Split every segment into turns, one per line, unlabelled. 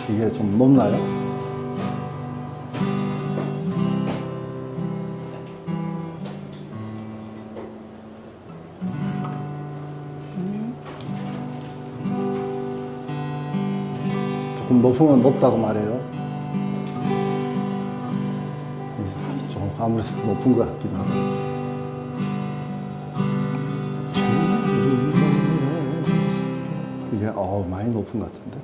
이게 좀 높나요? 조금 높으면 높다고 말해요. 좀 아무래도 높은 것 같긴 하네. 이게 많이 높은 것 같은데.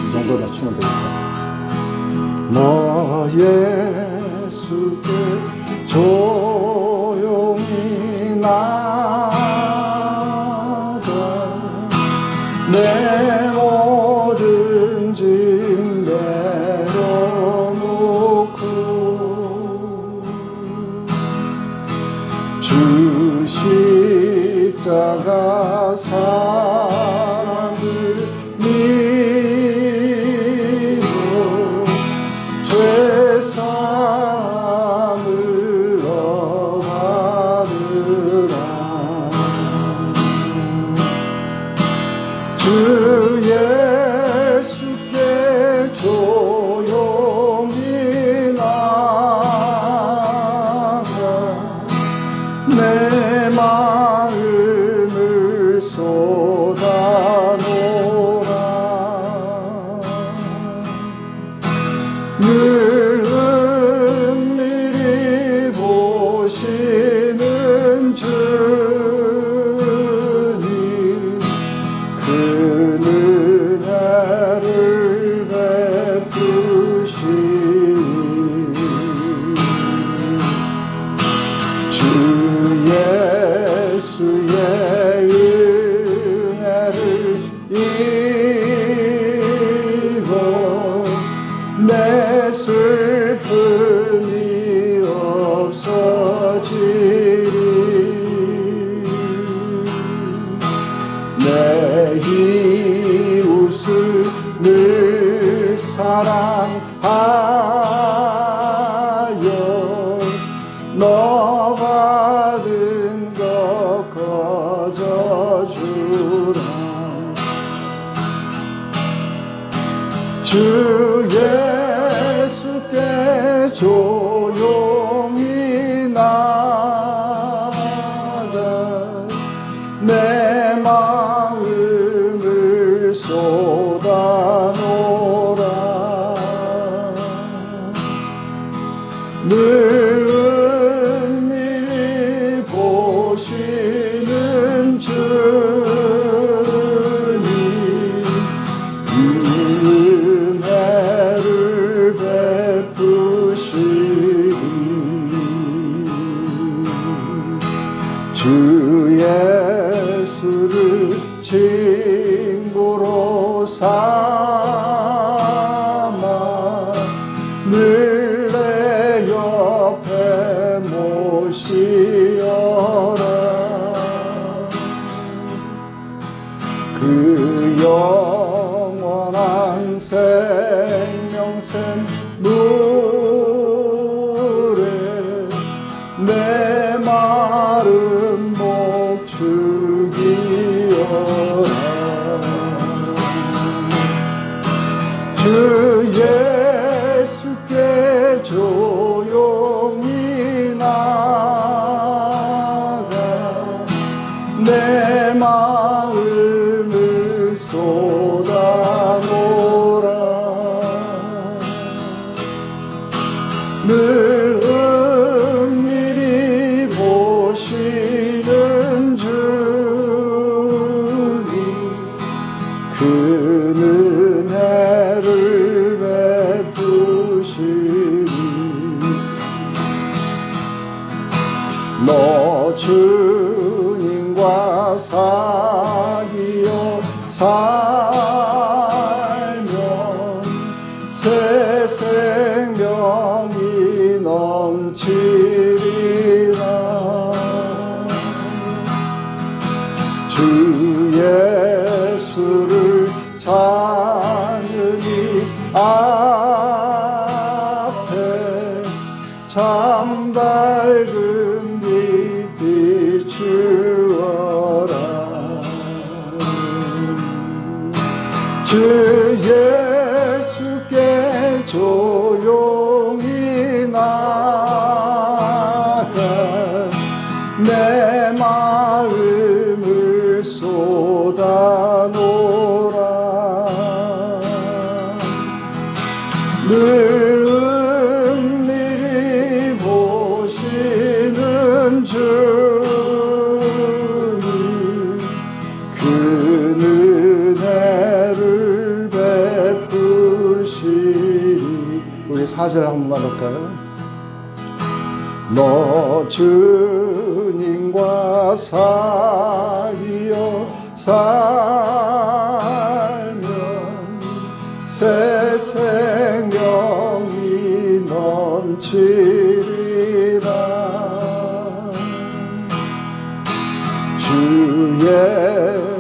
이 정도 낮추면 되겠다. 너 예수께 조용히 나가 내 모든 짐 내려놓고 주 십자가 사랑을 죄사함을 얻으라. 주 예수께 조용히 나가 내 마음을 쏟아놓으라. 늘 은밀히 보시는 주님 그 은혜를 베푸시니 주 예수의 은혜를 입어 내 슬픔이 없어지리. 내 이웃을 늘 사랑하여 너 받은 것 거저주라. 주 예수께 조용히 나가 내 마음을 쏟아놓으라. 늘 은밀히 보시는 주님 은혜를 베푸시니 주 예수를 친구로 삼아 늘 내 옆에 모시어라. 그 영원한 생명샘 물에 내 마른 목 죽이어라. 주 예수께 조용히 나가 내 마음을 쏟아놓으라. 늘 은밀히 보시는 주님 그 은혜를 베푸시니 너 주님과 사귀어 살면 새 생명 주 예수께 조용히 나가 내 마음을 쏟아놓으라. 늘 은밀히 보시는 주님 그 은혜를 베푸시리. 우리 4절 한 번만 할까요? 너 주님과 사귀어 살면 새 생명이 넘치리라. 주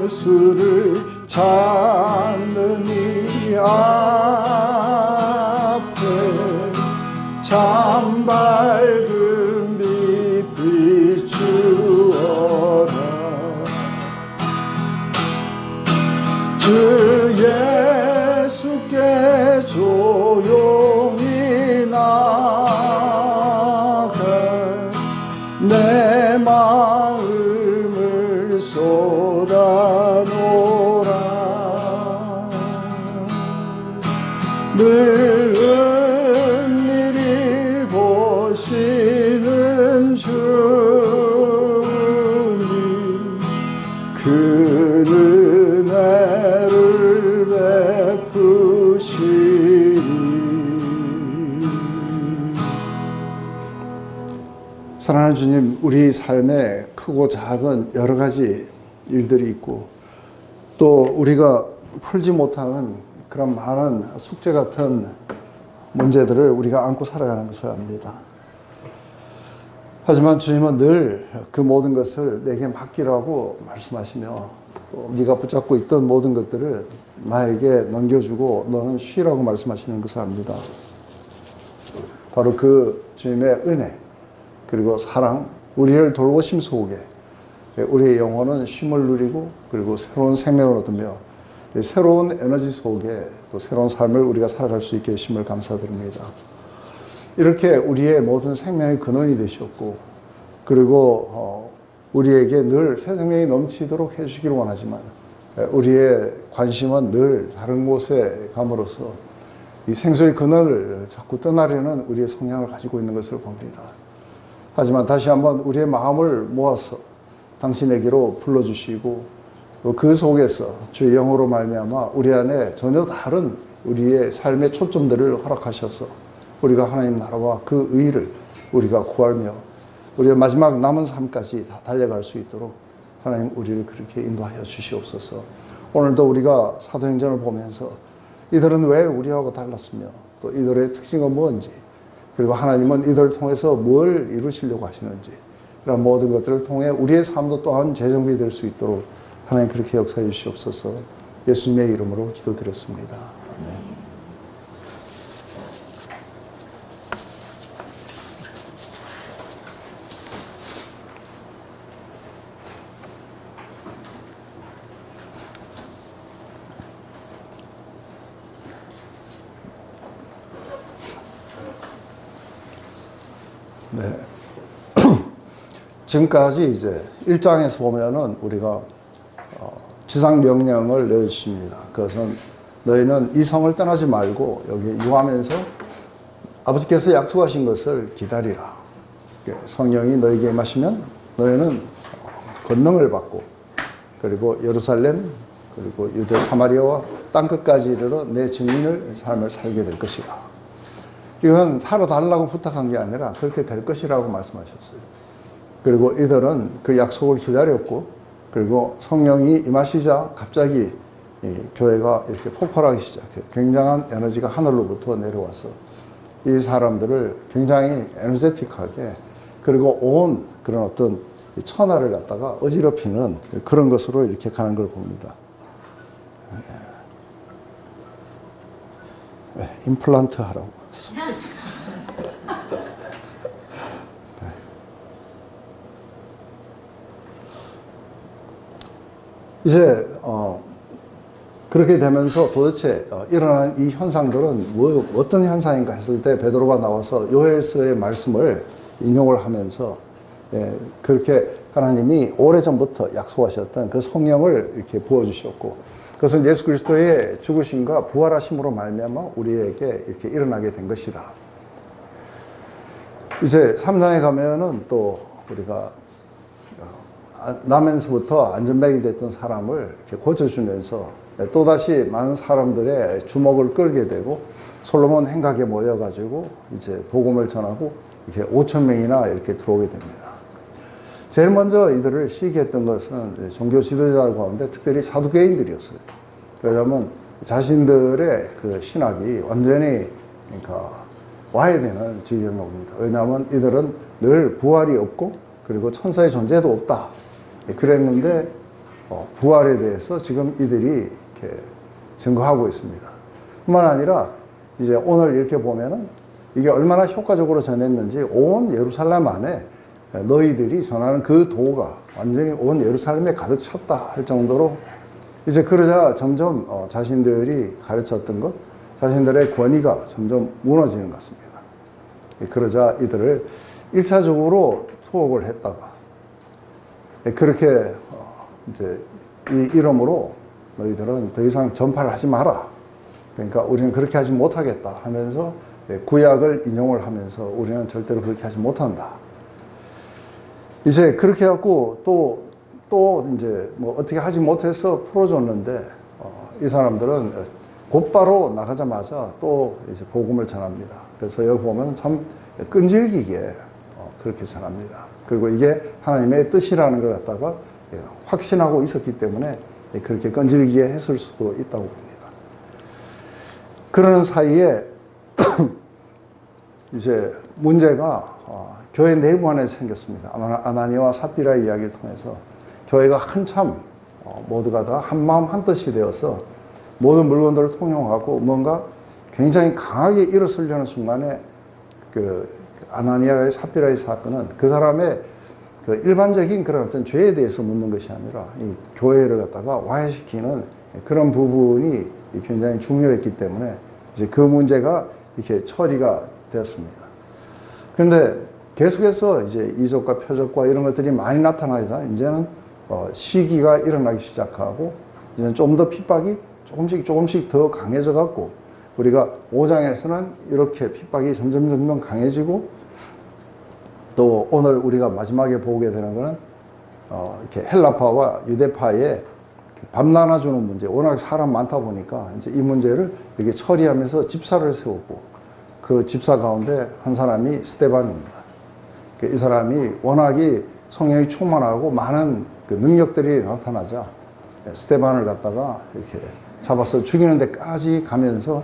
예수를 찾는 이 앞에 참 밝은 빛 비추어라. 주 예수께 조용히 나가 내 마음을 쏟아놓으라. 늘 은밀히 보시는 주님 그 은혜를 베푸시리. 사랑하는 주님, 우리 삶에 크고 작은 여러 가지 일들이 있고 또 우리가 풀지 못하는 그런 많은 숙제 같은 문제들을 우리가 안고 살아가는 것을 압니다. 하지만 주님은 늘 그 모든 것을 내게 맡기라고 말씀하시며 또 네가 붙잡고 있던 모든 것들을 나에게 넘겨주고 너는 쉬라고 말씀하시는 것을 압니다. 바로 그 주님의 은혜 그리고 사랑, 우리를 돌보심 속에 우리의 영혼은 쉼을 누리고 그리고 새로운 생명을 얻으며 새로운 에너지 속에 또 새로운 삶을 우리가 살아갈 수 있게 하심을 감사드립니다. 이렇게 우리의 모든 생명의 근원이 되셨고 그리고 우리에게 늘 새 생명이 넘치도록 해주시기를 원하지만 우리의 관심은 늘 다른 곳에 감으로써 이 생수의 근원을 자꾸 떠나려는 우리의 성향을 가지고 있는 것을 봅니다. 하지만 다시 한번 우리의 마음을 모아서 당신에게로 불러주시고 그 속에서 주의 영으로 말미암아 우리 안에 전혀 다른 우리의 삶의 초점들을 허락하셔서 우리가 하나님 나라와 그 의를 우리가 구하며 우리의 마지막 남은 삶까지 다 달려갈 수 있도록 하나님 우리를 그렇게 인도하여 주시옵소서. 오늘도 우리가 사도행전을 보면서 이들은 왜 우리하고 달랐으며 또 이들의 특징은 뭔지 그리고 하나님은 이들을 통해서 뭘 이루시려고 하시는지 이런 모든 것들을 통해 우리의 삶도 또한 재정비될 수 있도록 하나님 그렇게 역사해 주시옵소서. 예수님의 이름으로 기도드렸습니다. 아멘. 네. 지금까지 이제 1장에서 보면은 우리가 지상 명령을 내려주십니다. 그것은 너희는 이 성을 떠나지 말고 여기 유하면서 아버지께서 약속하신 것을 기다리라. 성령이 너희에게 임하시면 너희는 권능을 받고 그리고 예루살렘 그리고 유대 사마리아와 땅끝까지 이르러 내 증인을 삶을 살게 될 것이다. 이건 살아달라고 부탁한 게 아니라 그렇게 될 것이라고 말씀하셨어요. 그리고 이들은 그 약속을 기다렸고 그리고 성령이 임하시자 갑자기 이 교회가 이렇게 폭발하기 시작해요. 굉장한 에너지가 하늘로부터 내려와서 이 사람들을 굉장히 에너제틱하게 그리고 온 그런 어떤 천하를 갖다가 어지럽히는 그런 것으로 이렇게 가는 걸 봅니다. 임플란트 하라고. 이제 그렇게 되면서 도대체 일어난 이 현상들은 어떤 현상인가 했을 때 베드로가 나와서 요엘서의 말씀을 인용을 하면서 그렇게 하나님이 오래전부터 약속하셨던 그 성령을 이렇게 부어주셨고, 그것은 예수 그리스도의 죽으심과 부활하심으로 말미암아 우리에게 이렇게 일어나게 된 것이다. 이제 3장에 가면은 또 우리가 나면서부터 안전뱅이 됐던 사람을 이렇게 고쳐주면서 또다시 많은 사람들의 주목을 끌게 되고, 솔로몬 행각에 모여가지고 이제 복음을 전하고 이렇게 5,000명이나 이렇게 들어오게 됩니다. 제일 먼저 이들을 시기했던 것은 종교 지도자 가운데 특별히 사두개인들이었어요. 왜냐하면 자신들의 그 신학이 완전히 그러니까 와해되는 지경입니다. 왜냐하면 이들은 늘 부활이 없고 그리고 천사의 존재도 없다. 그랬는데 부활에 대해서 지금 이들이 이렇게 증거하고 있습니다. 뿐만 아니라 이제 오늘 이렇게 보면은 이게 얼마나 효과적으로 전했는지 온 예루살렘 안에 너희들이 전하는 그 도가 완전히 온 예루살렘에 가득 찼다 할 정도로 이제 그러자 점점 자신들이 가르쳤던 것, 자신들의 권위가 점점 무너지는 것 같습니다. 그러자 이들을 1차적으로 투옥을 했다가 그렇게 이제 이 이름으로 너희들은 더 이상 전파를 하지 마라. 그러니까 우리는 그렇게 하지 못하겠다 하면서 구약을 인용을 하면서 우리는 절대로 그렇게 하지 못한다. 이제 그렇게 해갖고 또 이제 뭐 어떻게 하지 못해서 풀어줬는데 이 사람들은 곧바로 나가자마자 또 이제 복음을 전합니다. 그래서 여기 보면 참 끈질기게 그렇게 전합니다. 그리고 이게 하나님의 뜻이라는 걸 갖다가 확신하고 있었기 때문에 그렇게 끈질기게 했을 수도 있다고 봅니다. 그러는 사이에 이제 문제가 교회 내부 안에서 생겼습니다. 아나니와 삽비라의 이야기를 통해서 교회가 한참 모두가 다 한마음 한뜻이 되어서 모든 물건들을 통용하고 뭔가 굉장히 강하게 일어서려는 순간에 그 아나니아의 삽비라의 사건은 그 사람의 그 일반적인 그런 어떤 죄에 대해서 묻는 것이 아니라 이 교회를 갖다가 와해시키는 그런 부분이 굉장히 중요했기 때문에 이제 그 문제가 이렇게 처리가 되었습니다. 그런데 계속해서 이제 이적과 표적과 이런 것들이 많이 나타나서 이제는 시기가 일어나기 시작하고 이제 좀 더 핍박이 조금씩 더 강해져 갖고 우리가 5장에서는 이렇게 핍박이 점점 강해지고 또 오늘 우리가 마지막에 보게 되는 것은 이렇게 헬라파와 유대파의 밥 나눠주는 문제, 워낙 사람 많다 보니까 이제 이 문제를 이렇게 처리하면서 집사를 세우고 그 집사 가운데 한 사람이 스데반입니다. 이 사람이 워낙이 성령이 충만하고 많은 그 능력들이 나타나자 스데반을 갖다가 이렇게 잡아서 죽이는 데까지 가면서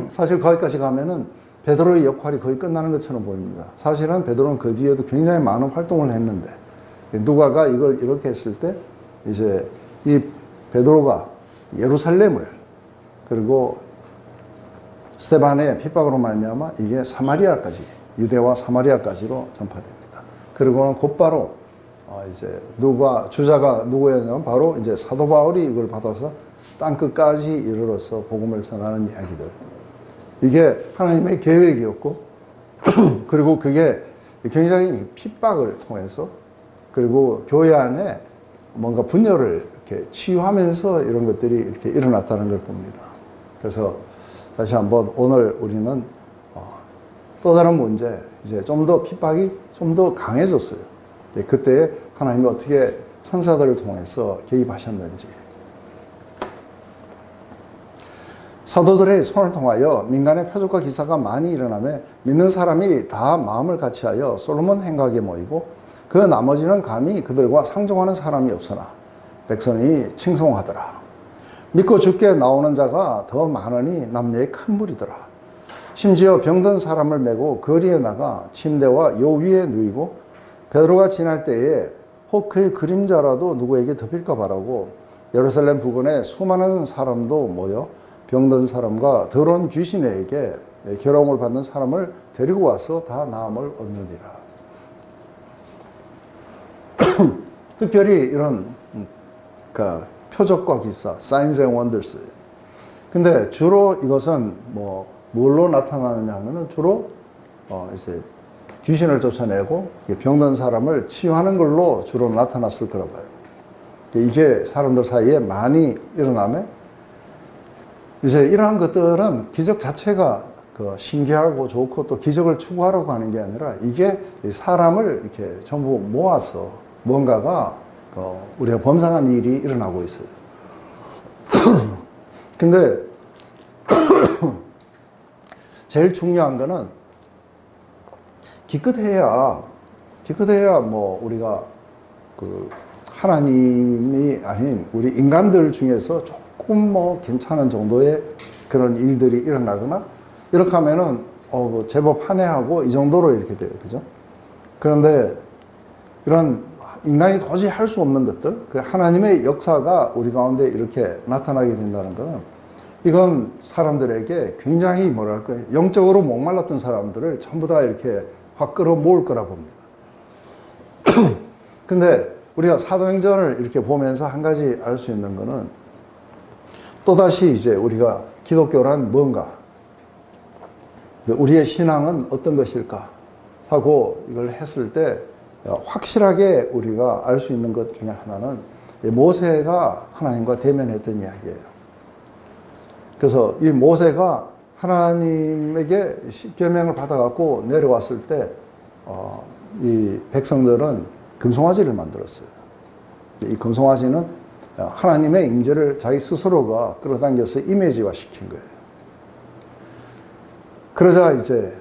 사실 거기까지 가면은 베드로의 역할이 거의 끝나는 것처럼 보입니다. 사실은 베드로는 그 뒤에도 굉장히 많은 활동을 했는데 누가가 이걸 이렇게 했을 때 이제 이 베드로가 예루살렘을 그리고 스데반의 핍박으로 말미암아 이게 사마리아까지 유대와 사마리아까지로 전파됩니다. 그리고는 곧바로 이제 주자가 누구였냐면 바로 이제 사도 바울이 이걸 받아서 땅 끝까지 이르러서 복음을 전하는 이야기들. 이게 하나님의 계획이었고 그리고 그게 굉장히 핍박을 통해서 그리고 교회 안에 뭔가 분열을 이렇게 치유하면서 이런 것들이 이렇게 일어났다는 걸 봅니다. 그래서 다시 한번 오늘 우리는 또 다른 문제, 이제 좀 더 핍박이 좀 더 강해졌어요. 그때 하나님이 어떻게 천사들을 통해서 개입하셨는지. 사도들의 손을 통하여 민간의 표적과 기사가 많이 일어나며 믿는 사람이 다 마음을 같이하여 솔로몬 행각에 모이고 그 나머지는 감히 그들과 상종하는 사람이 없으나 백성이 칭송하더라. 믿고 죽게 나오는 자가 더 많으니 남녀의 큰 무리더라. 심지어 병든 사람을 메고 거리에 나가 침대와 요 위에 누이고 베드로가 지날 때에 혹 그의 그림자라도 누구에게 덮일까 바라고 예루살렘 부근에 수많은 사람도 모여 병든 사람과 더러운 귀신에게 괴로움을 받는 사람을 데리고 와서 다 나음을 얻느니라. 특별히 이런 표적과 기사, Signs and Wonders. 근데 주로 이것은 뭘로 나타나느냐 하면은 주로 이제 귀신을 쫓아내고 병든 사람을 치유하는 걸로 주로 나타났을 거라고 봐요. 이게 사람들 사이에 많이 일어나면 이제 이러한 것들은 기적 자체가 신기하고 좋고 또 기적을 추구하려고 하는 게 아니라 이게 사람을 이렇게 전부 모아서 뭔가가 우리가 범상한 일이 일어나고 있어요. 근데 제일 중요한 거는 기껏해야 우리가 하나님이 아닌 우리 인간들 중에서 조금 괜찮은 정도의 그런 일들이 일어나거나 이렇게 하면은 제법 한해하고 이 정도로 이렇게 돼요. 그죠? 그런데 이런 인간이 도저히 할 수 없는 것들, 그 하나님의 역사가 우리 가운데 이렇게 나타나게 된다는 것은 이건 사람들에게 굉장히 영적으로 목말랐던 사람들을 전부 다 이렇게 확 끌어모을 거라 봅니다. 근데 우리가 사도행전을 이렇게 보면서 한 가지 알 수 있는 거는 또다시 이제 우리가 기독교란 뭔가, 우리의 신앙은 어떤 것일까 하고 이걸 했을 때 확실하게 우리가 알 수 있는 것 중에 하나는 모세가 하나님과 대면했던 이야기예요. 그래서 이 모세가 하나님에게 십계명을 받아갖고 내려왔을 때 이 백성들은 금송아지를 만들었어요. 이 금송아지는 하나님의 임재를 자기 스스로가 끌어당겨서 이미지화 시킨 거예요. 그러자 이제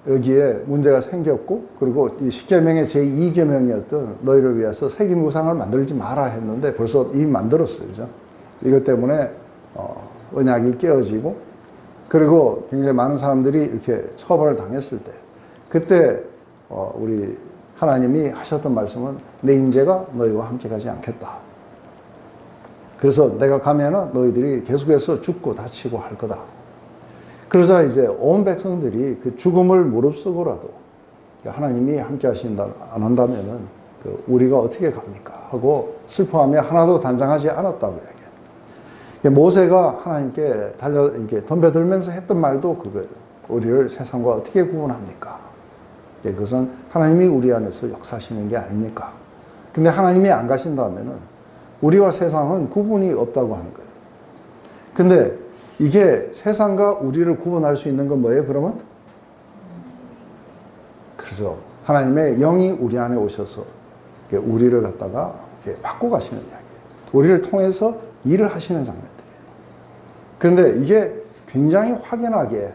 여기에 문제가 생겼고, 그리고 이 십계명의 제2계명이었던 너희를 위해서 새긴 우상을 만들지 마라 했는데 벌써 이미 만들었어요. 그죠? 이것 때문에 언약이 깨어지고, 그리고 굉장히 많은 사람들이 이렇게 처벌을 당했을 때, 그때 우리 하나님이 하셨던 말씀은 내 임재가 너희와 함께 가지 않겠다. 그래서 내가 가면은 너희들이 계속해서 죽고 다치고 할 거다. 그러자 이제 온 백성들이 그 죽음을 무릅쓰고라도 하나님이 함께 하신다, 안 한다면은 우리가 어떻게 갑니까? 하고 슬퍼하며 하나도 단장하지 않았다고 얘기해요. 모세가 하나님께 이렇게 덤벼들면서 했던 말도 그거예요. 우리를 세상과 어떻게 구분합니까? 그것은 하나님이 우리 안에서 역사하시는 게 아닙니까? 근데 하나님이 안 가신다면은 우리와 세상은 구분이 없다고 하는 거예요. 근데 이게 세상과 우리를 구분할 수 있는 건 뭐예요, 그러면? 그렇죠. 하나님의 영이 우리 안에 오셔서 우리를 갖다가 바꿔 가시는 이야기예요. 우리를 통해서 일을 하시는 장면들이에요. 그런데 이게 굉장히 확연하게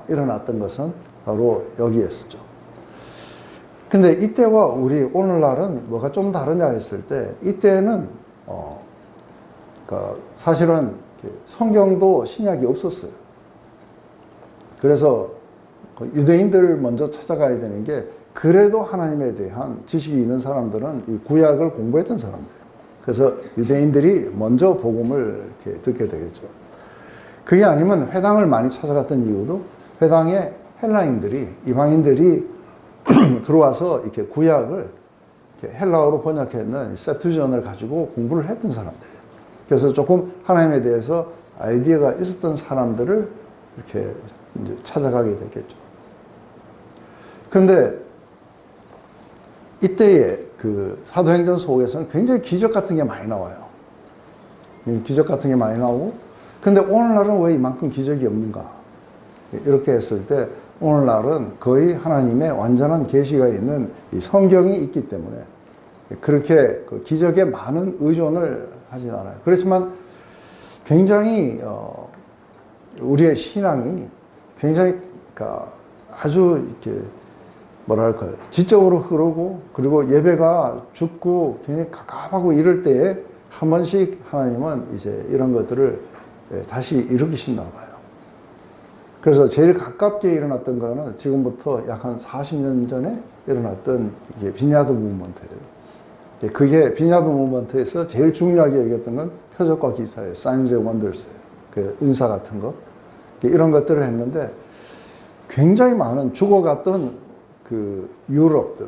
일어났던 것은 바로 여기였죠. 근데 이때와 우리 오늘날은 뭐가 좀 다르냐 했을 때, 이때는 사실은 성경도 신약이 없었어요. 그래서 유대인들 먼저 찾아가야 되는 게, 그래도 하나님에 대한 지식이 있는 사람들은 이 구약을 공부했던 사람들이에요. 그래서 유대인들이 먼저 복음을 이렇게 듣게 되겠죠. 그게 아니면 회당을 많이 찾아갔던 이유도, 회당에 헬라인들이, 이방인들이 들어와서 이렇게 구약을 이렇게 헬라어로 번역했는 세프투전을 가지고 공부를 했던 사람들이에요. 그래서 조금 하나님에 대해서 아이디어가 있었던 사람들을 이렇게 이제 찾아가게 되겠죠. 그런데 이때의 그 사도행전 속에서는 굉장히 기적 같은 게 많이 나와요. 기적 같은 게 많이 나오고, 근데 오늘날은 왜 이만큼 기적이 없는가? 이렇게 했을 때 오늘날은 거의 하나님의 완전한 계시가 있는 이 성경이 있기 때문에 그렇게 그 기적에 많은 의존을 하진 않아요. 그렇지만 굉장히 우리의 신앙이 굉장히 아주 이렇게 뭐랄까요, 지적으로 흐르고, 그리고 예배가 죽고 굉장히 갑갑하고 이럴 때에 한 번씩 하나님은 이제 이런 것들을 다시 일으키신다고 봐요. 그래서 제일 가깝게 일어났던 거는 지금부터 약 한 40년 전에 일어났던 이게 비냐드 무브먼트예요. 그게 비냐드 무브먼트에서 제일 중요하게 여겼던 건 표적과 기사예요. Signs and Wonders예요. 그 은사 같은 거. 이런 것들을 했는데 굉장히 많은 죽어갔던 그 유럽들,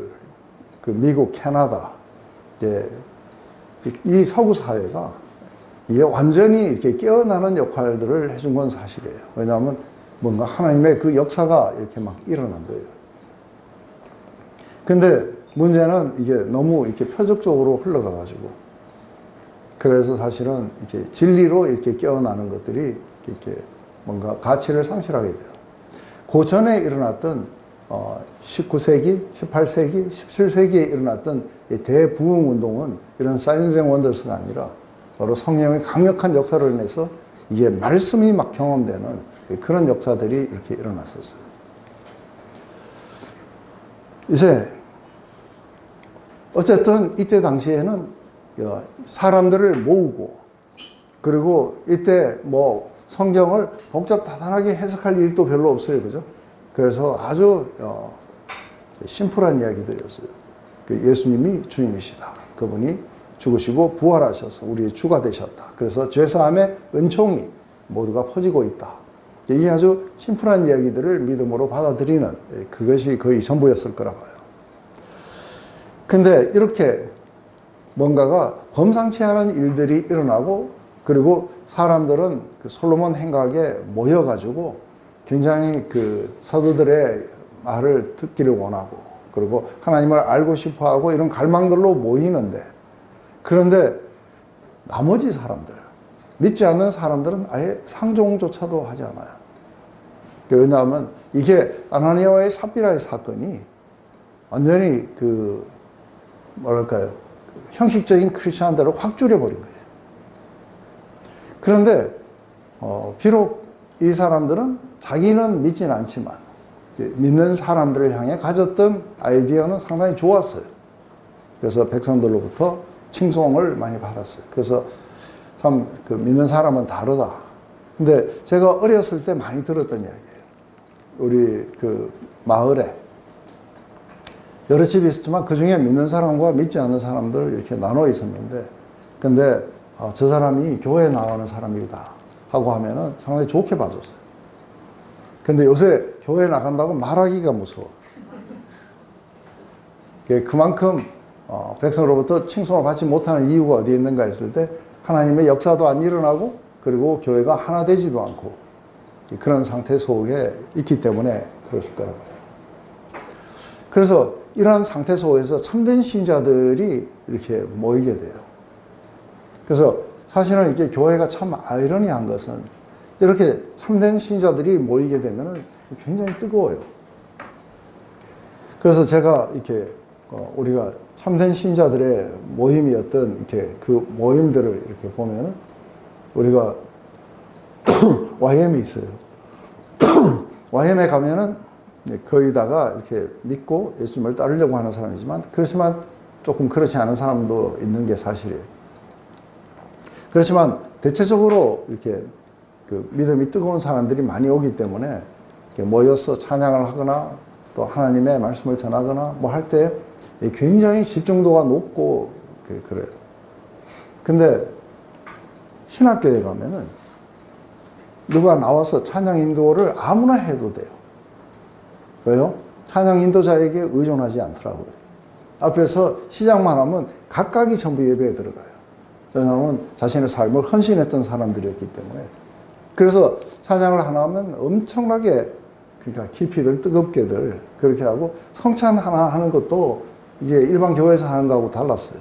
그 미국, 캐나다, 이 서구 사회가 이게 완전히 이렇게 깨어나는 역할들을 해준 건 사실이에요. 왜냐하면 뭔가 하나님의 그 역사가 이렇게 막 일어난 거예요. 근데 문제는 이게 너무 이렇게 표적적으로 흘러가가지고, 그래서 사실은 이렇게 진리로 이렇게 깨어나는 것들이 이렇게 뭔가 가치를 상실하게 돼요. 그 전에 일어났던 19세기, 18세기, 17세기에 일어났던 대부흥 운동은 이런 사이언스 앤 원더스가 아니라 바로 성령의 강력한 역사로 인해서 이게 말씀이 막 경험되는 그런 역사들이 이렇게 일어났었어요. 이제 어쨌든 이때 당시에는 사람들을 모으고, 그리고 이때 뭐 성경을 복잡다단하게 해석할 일도 별로 없어요. 그죠? 그래서 아주 심플한 이야기들이었어요. 예수님이 주님이시다. 그분이 죽으시고 부활하셔서 우리의 주가 되셨다. 그래서 죄사함의 은총이 모두가 퍼지고 있다. 이게 아주 심플한 이야기들을 믿음으로 받아들이는, 그것이 거의 전부였을 거라 봐요. 근데 이렇게 뭔가가 범상치 않은 일들이 일어나고, 그리고 사람들은 그 솔로몬 행각에 모여가지고 굉장히 그 사도들의 말을 듣기를 원하고, 그리고 하나님을 알고 싶어 하고 이런 갈망들로 모이는데, 그런데 나머지 사람들, 믿지 않는 사람들은 아예 상종조차도 하지 않아요. 왜냐하면 이게 아나니아와의 삽비라의 사건이 완전히 그 뭐랄까요, 형식적인 크리스천들을 확 줄여버린 거예요. 그런데 비록 이 사람들은 자기는 믿지는 않지만 믿는 사람들을 향해 가졌던 아이디어는 상당히 좋았어요. 그래서 백성들로부터 칭송을 많이 받았어요. 그래서 참 그 믿는 사람은 다르다. 근데 제가 어렸을 때 많이 들었던 이야기예요. 우리 그 마을에 여러 집이 있었지만 그 중에 믿는 사람과 믿지 않는 사람들 이렇게 나눠 있었는데, 근데 저 사람이 교회에 나오는 사람이다 하고 하면은 상당히 좋게 봐줬어요. 근데 요새 교회에 나간다고 말하기가 무서워. 그만큼 백성으로부터 칭송을 받지 못하는 이유가 어디에 있는가 했을 때, 하나님의 역사도 안 일어나고, 그리고 교회가 하나 되지도 않고, 그런 상태 속에 있기 때문에 그러실 거라고 해요. 그래서 이러한 상태 속에서 참된 신자들이 이렇게 모이게 돼요. 그래서 사실은 이게 교회가 참 아이러니한 것은, 이렇게 참된 신자들이 모이게 되면 굉장히 뜨거워요. 그래서 제가 이렇게 우리가 참된 신자들의 모임이었던 이렇게 그 모임들을 이렇게 보면, 우리가 YM이 있어요. YM에 가면은 거기다가 이렇게 믿고 예수님을 따르려고 하는 사람이지만, 그렇지만 조금 그렇지 않은 사람도 있는 게 사실이에요. 그렇지만 대체적으로 이렇게 그 믿음이 뜨거운 사람들이 많이 오기 때문에 모여서 찬양을 하거나 또 하나님의 말씀을 전하거나 뭐 할 때 굉장히 집중도가 높고 그래요. 근데 신학교에 가면은 누가 나와서 찬양 인도를 아무나 해도 돼요. 왜요? 찬양 인도자에게 의존하지 않더라고요. 앞에서 시작만 하면 각각이 전부 예배에 들어가요. 왜냐하면 자신의 삶을 헌신했던 사람들이었기 때문에. 그래서 찬양을 하나 하면 엄청나게, 그러니까 깊이들 뜨겁게들 그렇게 하고, 성찬 하나 하는 것도 이게 일반 교회에서 하는 거하고 달랐어요.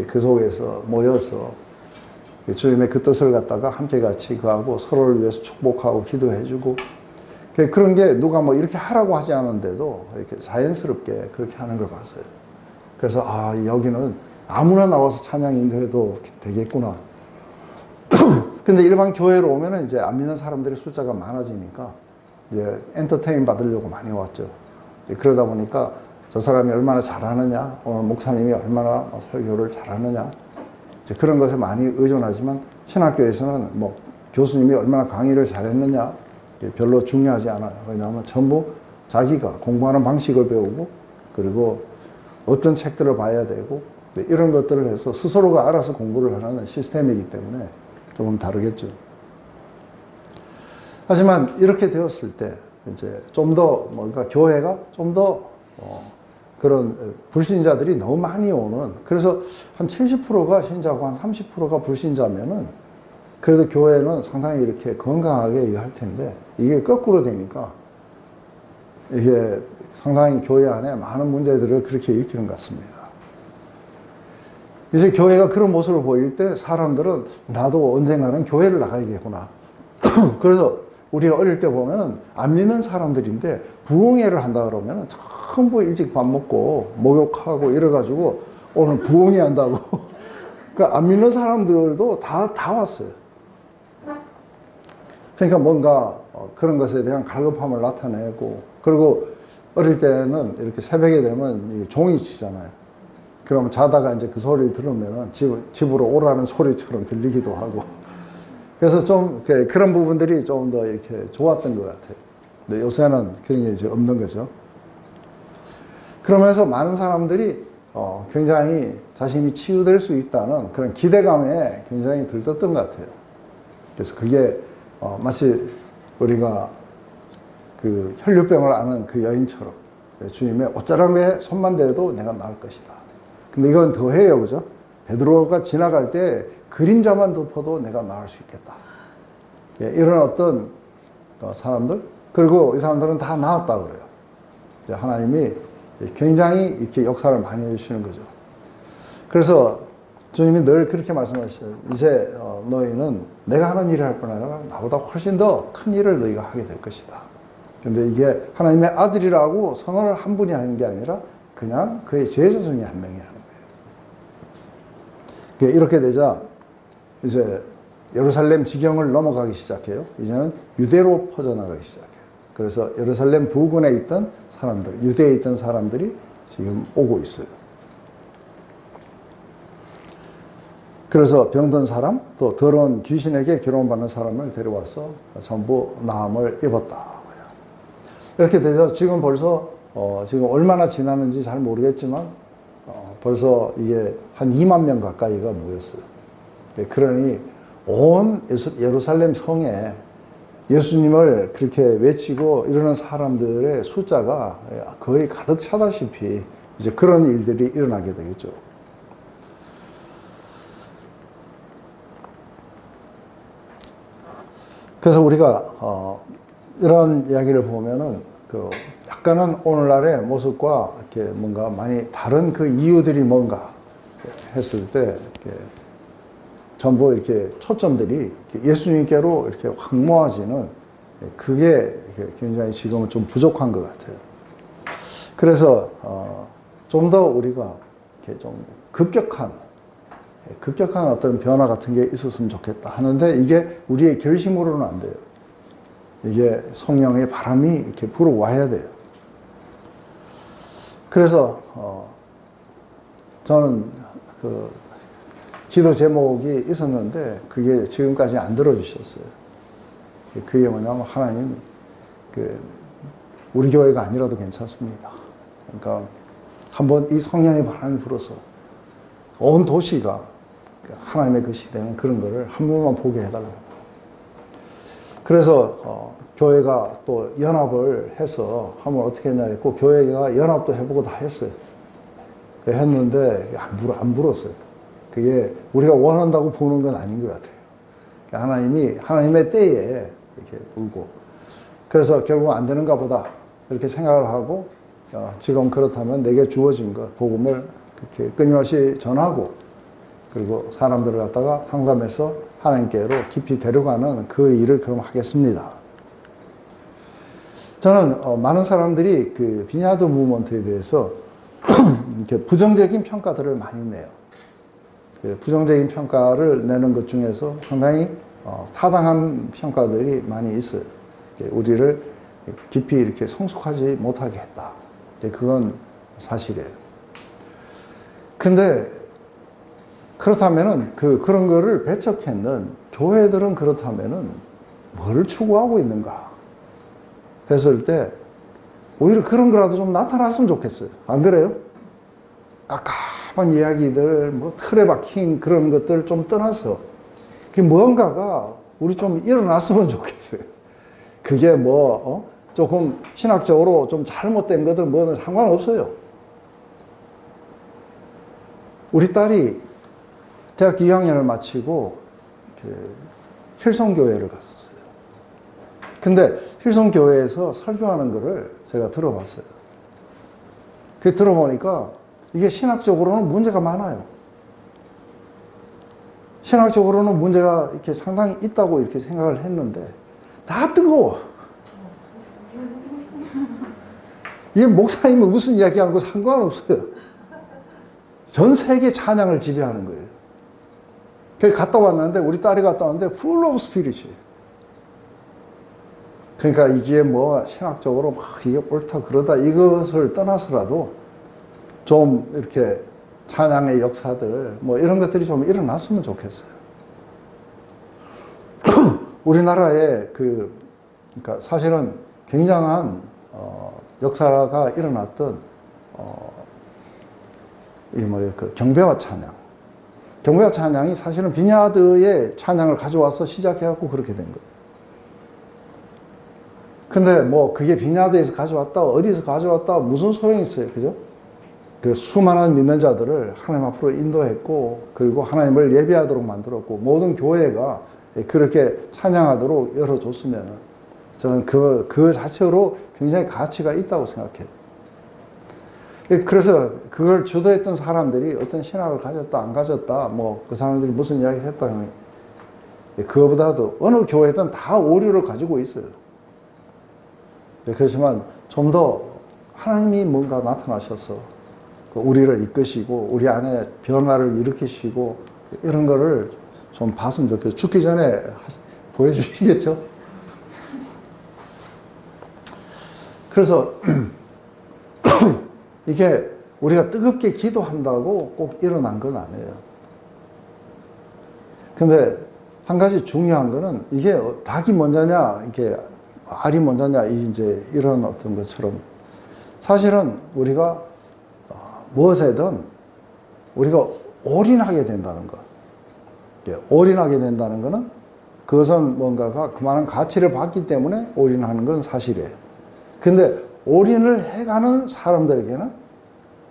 그 속에서 모여서 주님의 그 뜻을 갖다가 함께 같이 그하고 서로를 위해서 축복하고 기도해주고, 그런 게 누가 뭐 이렇게 하라고 하지 않은데도 이렇게 자연스럽게 그렇게 하는 걸 봤어요. 그래서 여기는 아무나 나와서 찬양 인도해도 되겠구나. 근데 일반 교회로 오면은 이제 안 믿는 사람들의 숫자가 많아지니까 이제 엔터테인 받으려고 많이 왔죠. 그러다 보니까 저 사람이 얼마나 잘하느냐, 오늘 목사님이 얼마나 설교를 잘하느냐, 이제 그런 것에 많이 의존하지만, 신학교에서는 뭐 교수님이 얼마나 강의를 잘했느냐 별로 중요하지 않아요. 왜냐하면 전부 자기가 공부하는 방식을 배우고, 그리고 어떤 책들을 봐야 되고, 이런 것들을 해서 스스로가 알아서 공부를 하는 시스템이기 때문에 조금 다르겠죠. 하지만 이렇게 되었을 때 이제 좀 더 뭔가 교회가 좀 더 그런 불신자들이 너무 많이 오는, 그래서 한 70%가 신자고 한 30%가 불신자면은 그래도 교회는 상당히 이렇게 건강하게 할 텐데 이게 거꾸로 되니까 이게 상당히 교회 안에 많은 문제들을 그렇게 일으키는 것 같습니다. 이제 교회가 그런 모습을 보일 때 사람들은 나도 언젠가는 교회를 나가야겠구나. 그래서 우리가 어릴 때 보면은 안 믿는 사람들인데 부흥회를 한다 그러면은 전부 일찍 밥 먹고 목욕하고 이래가지고 오늘 부흥회 한다고. 그러니까 안 믿는 사람들도 다 왔어요. 그러니까 뭔가 그런 것에 대한 갈급함을 나타내고, 그리고 어릴 때는 이렇게 새벽에 되면 종이 치잖아요. 그러면 자다가 이제 그 소리를 들으면은 집으로 오라는 소리처럼 들리기도 하고. 그래서 좀 그런 부분들이 좀 더 이렇게 좋았던 것 같아요. 근데 요새는 그런 게 이제 없는 거죠. 그러면서 많은 사람들이 굉장히 자신이 치유될 수 있다는 그런 기대감에 굉장히 들떴던 것 같아요. 그래서 그게 마치 우리가 그 혈류병을 앓는 그 여인처럼 주님의 옷자락에 손만 대도 내가 나을 것이다. 근데 이건 더해요, 그죠? 베드로가 지나갈 때 그림자만 덮어도 내가 나을 수 있겠다. 예, 이런 어떤 사람들, 그리고 이 사람들은 다 나았다 그래요. 하나님이 굉장히 이렇게 역사를 많이 해주시는 거죠. 그래서 주님이 늘 그렇게 말씀하시죠. 이제 너희는 내가 하는 일을 할 뿐 아니라 나보다 훨씬 더 큰 일을 너희가 하게 될 것이다. 근데 이게 하나님의 아들이라고 선언을 한 분이 하는 게 아니라 그냥 그의 제자 중에 한 명이 하는 거예요. 이렇게 되자 이제 예루살렘 지경을 넘어가기 시작해요. 이제는 유대로 퍼져나가기 시작해요. 그래서 예루살렘 부근에 있던 사람들, 유대에 있던 사람들이 지금 오고 있어요. 그래서 병든 사람, 또 더러운 귀신에게 괴로움받는 사람을 데려와서 전부 나음을 입었다. 이렇게 되죠. 지금 벌써 지금 얼마나 지났는지 잘 모르겠지만 벌써 이게 한 2만 명 가까이가 모였어요. 그러니 온 예루살렘 성에 예수님을 그렇게 외치고 이러는 사람들의 숫자가 거의 가득 차다시피 이제 그런 일들이 일어나게 되겠죠. 그래서 우리가 이런 이야기를 보면은 약간은 오늘날의 모습과 이렇게 뭔가 많이 다른 그 이유들이 뭔가 했을 때 전부 이렇게 초점들이 예수님께로 이렇게 확 모아지는, 그게 굉장히 지금은 좀 부족한 것 같아요. 그래서 좀 더 우리가 이렇게 좀 급격한 어떤 변화 같은 게 있었으면 좋겠다 하는데 이게 우리의 결심으로는 안 돼요. 이게 성령의 바람이 이렇게 불어와야 돼요. 그래서 저는 그 기도 제목이 있었는데 그게 지금까지 안 들어주셨어요. 그게 뭐냐면 하나님, 우리 교회가 아니라도 괜찮습니다. 그러니까 한번 이 성령의 바람이 불어서 온 도시가 하나님의 그 시대는 그런 거를 한 번만 보게 해달라고. 그래서 교회가 또 연합을 해서 하면 어떻게 했냐 했고, 교회가 연합도 해보고 다 했어요. 했는데 안 불었어요. 그게 우리가 원한다고 부는 건 아닌 것 같아요. 하나님이 하나님의 때에 이렇게 불고, 그래서 결국 안 되는가 보다 이렇게 생각을 하고 지금 그렇다면 내게 주어진 것 복음을 그렇게 끊임없이 전하고, 그리고 사람들을 갖다가 상담해서 하나님께로 깊이 데려가는 그 일을 그럼 하겠습니다. 저는 많은 사람들이 그 비냐드 무브먼트에 대해서 이렇게 부정적인 평가들을 많이 내요. 부정적인 평가를 내는 것 중에서 상당히 타당한 평가들이 많이 있어요. 우리를 깊이 이렇게 성숙하지 못하게 했다. 그건 사실이에요. 근데 그렇다면은 그런 거를 배척했는 교회들은 그렇다면은 뭐를 추구하고 있는가 했을 때 오히려 그런 거라도 좀 나타났으면 좋겠어요. 안 그래요? 깝깝한 이야기들, 뭐 틀에 박힌 그런 것들 좀 떠나서 무언가가 우리 좀 일어났으면 좋겠어요. 그게 조금 신학적으로 좀 잘못된 것들 뭐는 상관없어요. 우리 딸이 대학교 2학년을 마치고 힐성교회를 갔었어요. 근데 힐성교회에서 설교하는 거를 제가 들어봤어요. 그 들어보니까 이게 신학적으로는 문제가 많아요. 신학적으로는 문제가 이렇게 상당히 있다고 이렇게 생각을 했는데 다 뜨거워. 이게 목사님은 무슨 이야기하는 거 상관없어요. 전 세계 찬양을 지배하는 거예요. 그래서 갔다 왔는데, 우리 딸이 갔다 왔는데, full of spirit이에요. 그러니까 이게 뭐 신학적으로 막 이게 옳다 그러다 이것을 떠나서라도 좀 이렇게 찬양의 역사들 뭐 이런 것들이 좀 일어났으면 좋겠어요. 우리나라에 그러니까 사실은 굉장한 역사가 일어났던 그 경배와 찬양. 경배와 찬양이 사실은 비냐드의 찬양을 가져와서 시작해갖고 그렇게 된 거예요. 근데 뭐 그게 비냐드에서 가져왔다, 어디서 가져왔다, 무슨 소용이 있어요. 그죠? 그 수많은 믿는 자들을 하나님 앞으로 인도했고, 그리고 하나님을 예배하도록 만들었고, 모든 교회가 그렇게 찬양하도록 열어줬으면 저는 그 자체로 굉장히 가치가 있다고 생각해요. 그래서 그걸 주도했던 사람들이 어떤 신학을 가졌다, 안 가졌다, 뭐 그 사람들이 무슨 이야기를 했다 하면 그거보다도 어느 교회든 다 오류를 가지고 있어요. 그렇지만 좀 더 하나님이 뭔가 나타나셔서 우리를 이끄시고 우리 안에 변화를 일으키시고 이런 거를 좀 봤으면 좋겠어요. 죽기 전에 보여주시겠죠? 그래서 이게 우리가 뜨겁게 기도한다고 꼭 일어난 건 아니에요. 근데 한 가지 중요한 거는 이게 닭이 먼저냐, 이게 알이 먼저냐, 이제 이런 어떤 것처럼 사실은 우리가 무엇에든 우리가 올인하게 된다는 것. 올인하게 된다는 것은 그것은 뭔가가 그만한 가치를 받기 때문에 올인하는 건 사실이에요. 근데 올인을 해가는 사람들에게는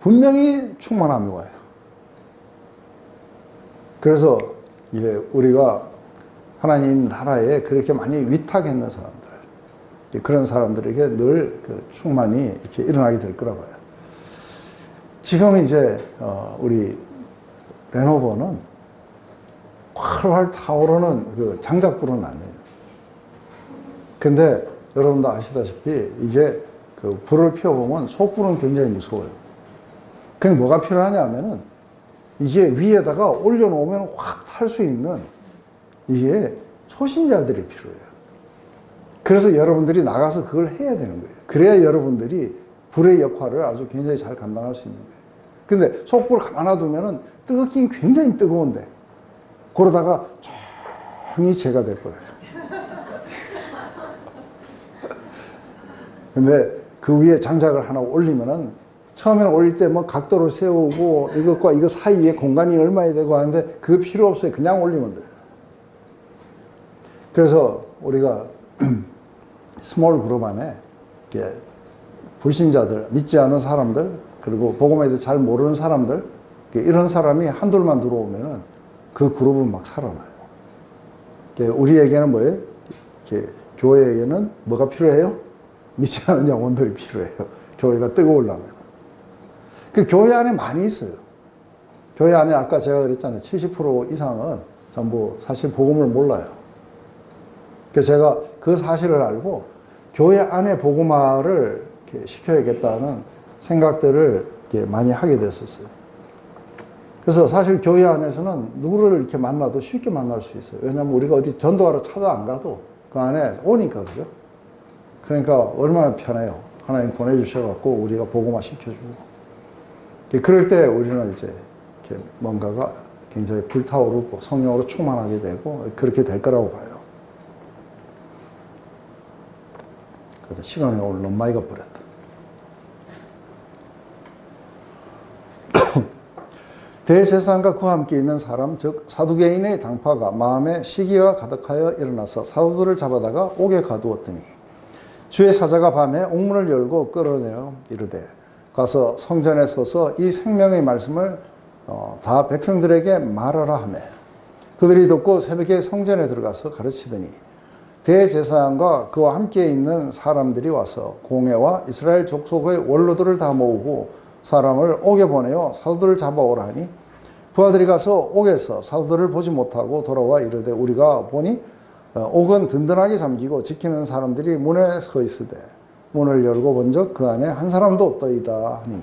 분명히 충만함이 와요. 그래서 우리가 하나님 나라에 그렇게 많이 위탁했는 사람들, 그런 사람들에게 늘 그 충만이 이렇게 일어나게 될 거라고 해요. 지금 이제 우리 레노버는 활활 타오르는 그 장작불은 아니에요. 근데 여러분도 아시다시피 이게 그 불을 피워보면 속불은 굉장히 무서워요. 근데 뭐가 필요하냐 하면은 이게 위에다가 올려놓으면 확 탈 수 있는 이게 초신자들이 필요해요. 그래서 여러분들이 나가서 그걸 해야 되는 거예요. 그래야 여러분들이 불의 역할을 아주 굉장히 잘 감당할 수 있는 거예요. 근데 속불을 가만 놔두면은 뜨겁긴 굉장히 뜨거운데 그러다가 조용히 재가 돼버려요. 근데 그 위에 장작을 하나 올리면은 처음에는 올릴 때 뭐 각도를 세우고 이것과 이거 사이에 공간이 얼마나 되고 하는데 그거 필요 없어요. 그냥 올리면 돼요. 그래서 우리가 스몰 그룹 안에 불신자들, 믿지 않은 사람들, 그리고 복음에 대해 잘 모르는 사람들, 이런 사람이 한둘만 들어오면은 그 그룹은 막 살아나요. 우리에게는 뭐예요? 교회에게는 뭐가 필요해요? 믿지 않은 영혼들이 필요해요. 교회가 뜨거우려면. 그 교회 안에 많이 있어요. 교회 안에 아까 제가 그랬잖아요. 70% 이상은 전부 사실 복음을 몰라요. 그래서 제가 그 사실을 알고 교회 안에 복음화를 시켜야겠다는 생각들을 많이 하게 됐었어요. 그래서 사실 교회 안에서는 누구를 이렇게 만나도 쉽게 만날 수 있어요. 왜냐하면 우리가 어디 전도하러 찾아 안 가도 그 안에 오니까, 그죠? 그러니까 얼마나 편해요. 하나님 보내주셔갖고 우리가 복음화 시켜주고. 그럴 때 우리는 이제 이렇게 뭔가가 굉장히 불타오르고 성령으로 충만하게 되고 그렇게 될 거라고 봐요. 그런데 시간이 오늘 너무 많이 가버렸다. 대제사장과 그와 함께 있는 사람, 즉 사두개인의 당파가 마음에 시기가 가득하여 일어나서 사도들을 잡아다가 옥에 가두었더니 주의 사자가 밤에 옥문을 열고 끌어내어 이르되 가서 성전에 서서 이 생명의 말씀을 다 백성들에게 말하라 하며 그들이 듣고 새벽에 성전에 들어가서 가르치더니 대제사장과 그와 함께 있는 사람들이 와서 공회와 이스라엘 족속의 원로들을 다 모으고 사람을 옥에 보내어 사도들을 잡아오라 하니 부하들이 가서 옥에서 사도들을 보지 못하고 돌아와 이르되 우리가 보니 옥은 든든하게 잠기고 지키는 사람들이 문에 서 있으되 문을 열고 본즉 그 안에 한 사람도 없더이다 하니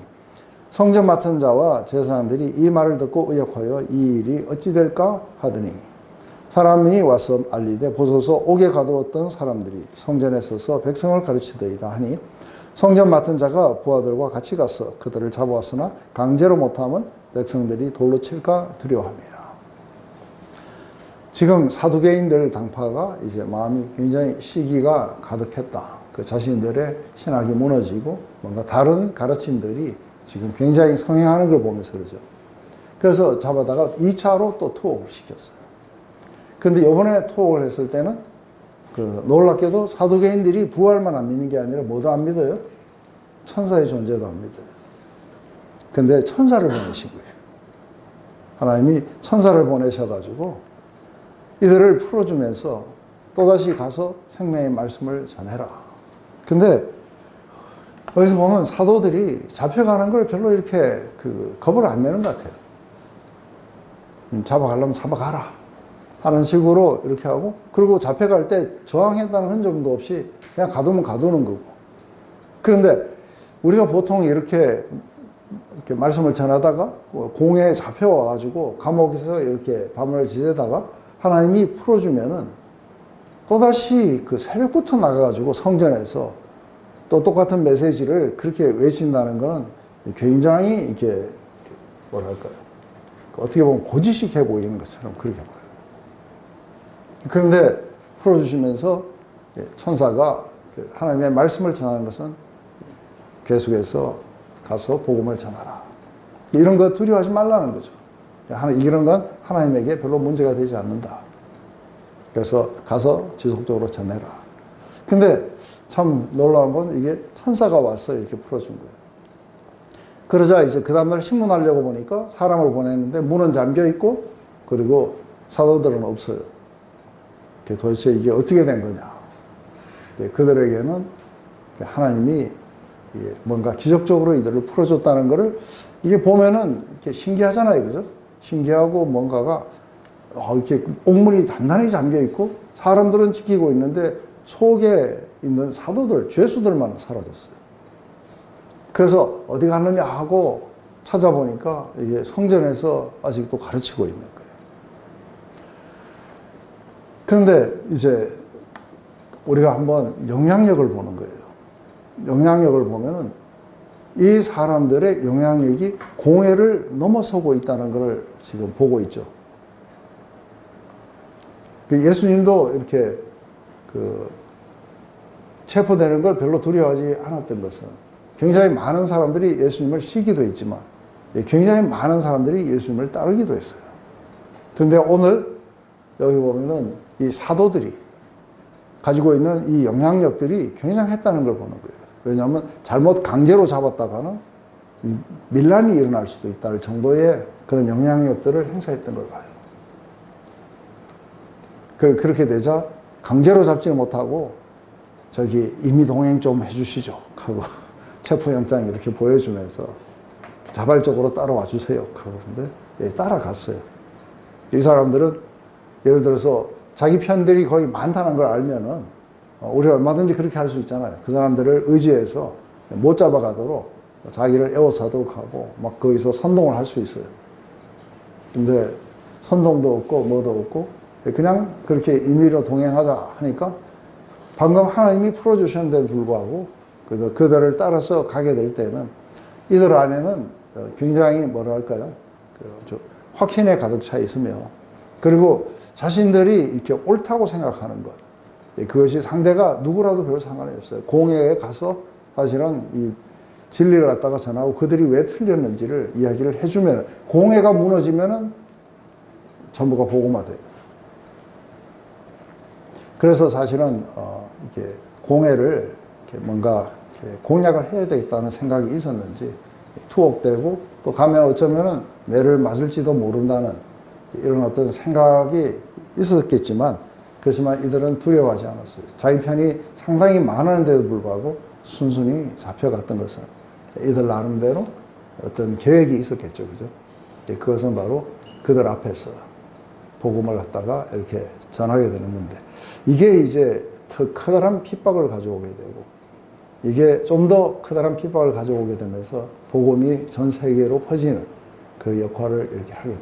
성전 맡은 자와 제사장들이 이 말을 듣고 의역하여 이 일이 어찌 될까 하더니 사람이 와서 알리되 보소서 옥에 가두었던 사람들이 성전에 서서 백성을 가르치더이다 하니 성전 맡은 자가 부하들과 같이 가서 그들을 잡아왔으나 강제로 못하면 백성들이 돌로 칠까 두려워합니다. 지금 사두개인들 당파가 이제 마음이 굉장히 시기가 가득했다. 그 자신들의 신학이 무너지고 뭔가 다른 가르침들이 지금 굉장히 성행하는 걸 보면서 그러죠. 그래서 잡아다가 2차로 또 투옥을 시켰어요. 그런데 이번에 투옥을 했을 때는 놀랍게도 사두개인들이 부활만 안 믿는 게 아니라 뭐도 안 믿어요? 천사의 존재도 안 믿어요. 근데 천사를 보내신 거예요. 하나님이 천사를 보내셔가지고 이들을 풀어주면서 또다시 가서 생명의 말씀을 전해라. 근데 여기서 보면 사도들이 잡혀가는 걸 별로 이렇게 겁을 안 내는 것 같아요. 잡아가려면 잡아가라 하는 식으로 이렇게 하고, 그리고 잡혀갈 때 저항했다는 흔적도 없이 그냥 가두면 가두는 거고. 그런데 우리가 보통 이렇게 말씀을 전하다가 공회에 잡혀와가지고 감옥에서 이렇게 밤을 지새다가 하나님이 풀어주면은 또다시 새벽부터 나가가지고 성전에서 또 똑같은 메시지를 그렇게 외친다는 거는 굉장히 이렇게 뭐랄까요, 어떻게 보면 고지식해 보이는 것처럼 그렇게 보여요. 그런데 풀어주시면서 천사가 하나님의 말씀을 전하는 것은 계속해서 가서 복음을 전하라. 이런 거 두려워하지 말라는 거죠. 이런 건 하나님에게 별로 문제가 되지 않는다. 그래서 가서 지속적으로 전해라. 근데 참 놀라운 건 이게 천사가 와서 이렇게 풀어준 거예요. 그러자 이제 그 다음날 신문하려고 보니까 사람을 보냈는데 문은 잠겨 있고 그리고 사도들은 없어요. 도대체 이게 어떻게 된 거냐. 그들에게는 하나님이 뭔가 기적적으로 이들을 풀어줬다는 것을 이게 보면은 이렇게 신기하잖아요. 그죠? 신기하고 뭔가가 이렇게 옥문이 단단히 잠겨 있고 사람들은 지키고 있는데 속에 있는 사도들, 죄수들만 사라졌어요. 그래서 어디 갔느냐 하고 찾아보니까 이게 성전에서 아직도 가르치고 있는 거예요. 그런데 이제 우리가 한번 영향력을 보는 거예요. 영향력을 보면은 이 사람들의 영향력이 공회를 넘어서고 있다는 것을 지금 보고 있죠. 예수님도 이렇게 체포되는 걸 별로 두려워하지 않았던 것은 굉장히 많은 사람들이 예수님을 시기도 했지만 굉장히 많은 사람들이 예수님을 따르기도 했어요. 그런데 오늘 여기 보면은 이 사도들이 가지고 있는 이 영향력들이 굉장했다는 걸 보는 거예요. 왜냐하면 잘못 강제로 잡았다가는 밀란이 일어날 수도 있다는 정도의 그런 영향력들을 행사했던 걸 봐요. 그렇게 되자 강제로 잡지 못하고 저기 임의 동행 좀 해주시죠 하고 체포영장 이렇게 보여주면서 자발적으로 따라와 주세요 그러는데 따라갔어요. 이 사람들은 예를 들어서 자기 편들이 거의 많다는 걸 알면은 우리 얼마든지 그렇게 할 수 있잖아요. 그 사람들을 의지해서 못 잡아가도록 자기를 애워싸도록 하고 막 거기서 선동을 할 수 있어요. 근데 선동도 없고 뭐도 없고 그냥 그렇게 임의로 동행하자 하니까 방금 하나님이 풀어주셨는데도 불구하고 그들을 따라서 가게 될 때는 이들 안에는 굉장히 뭐랄까요, 확신에 가득 차 있으며 그리고 자신들이 이렇게 옳다고 생각하는 것, 그것이 상대가 누구라도 별 상관이 없어요. 공회에 가서 사실은 이 진리를 갖다가 전하고 그들이 왜 틀렸는지를 이야기를 해주면 공회가 무너지면은 전부가 복음화돼요. 그래서 사실은 이렇게 공회를 이렇게 뭔가 이렇게 공략을 해야 되겠다는 생각이 있었는지 투옥되고 또 가면 어쩌면은 매를 맞을지도 모른다는 이런 어떤 생각이 있었겠지만, 그렇지만 이들은 두려워하지 않았어요. 자기 편이 상당히 많았는데도 불구하고 순순히 잡혀갔던 것은 이들 나름대로 어떤 계획이 있었겠죠. 그죠? 그것은 바로 그들 앞에서 복음을 갖다가 이렇게 전하게 되는 건데, 이게 이제 더 커다란 핍박을 가져오게 되고, 이게 좀 더 커다란 핍박을 가져오게 되면서 복음이 전 세계로 퍼지는 그 역할을 이렇게 하게 돼요.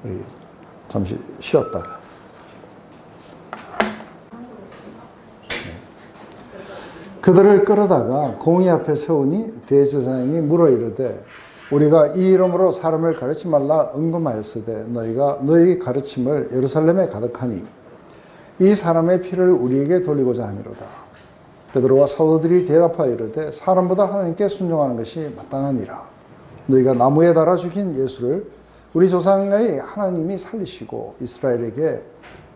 우리 잠시 쉬었다가. 그들을 끌어다가 공의 앞에 세우니 대제사장이 물어 이르되, 우리가 이 이름으로 사람을 가르치 말라 응금하였으되 너희가 너희 가르침을 예루살렘에 가득하니 이 사람의 피를 우리에게 돌리고자 함이로다. 베드로와 사도들이 대답하여 이르되, 사람보다 하나님께 순종하는 것이 마땅하니라. 너희가 나무에 달아 죽인 예수를 우리 조상의 하나님이 살리시고 이스라엘에게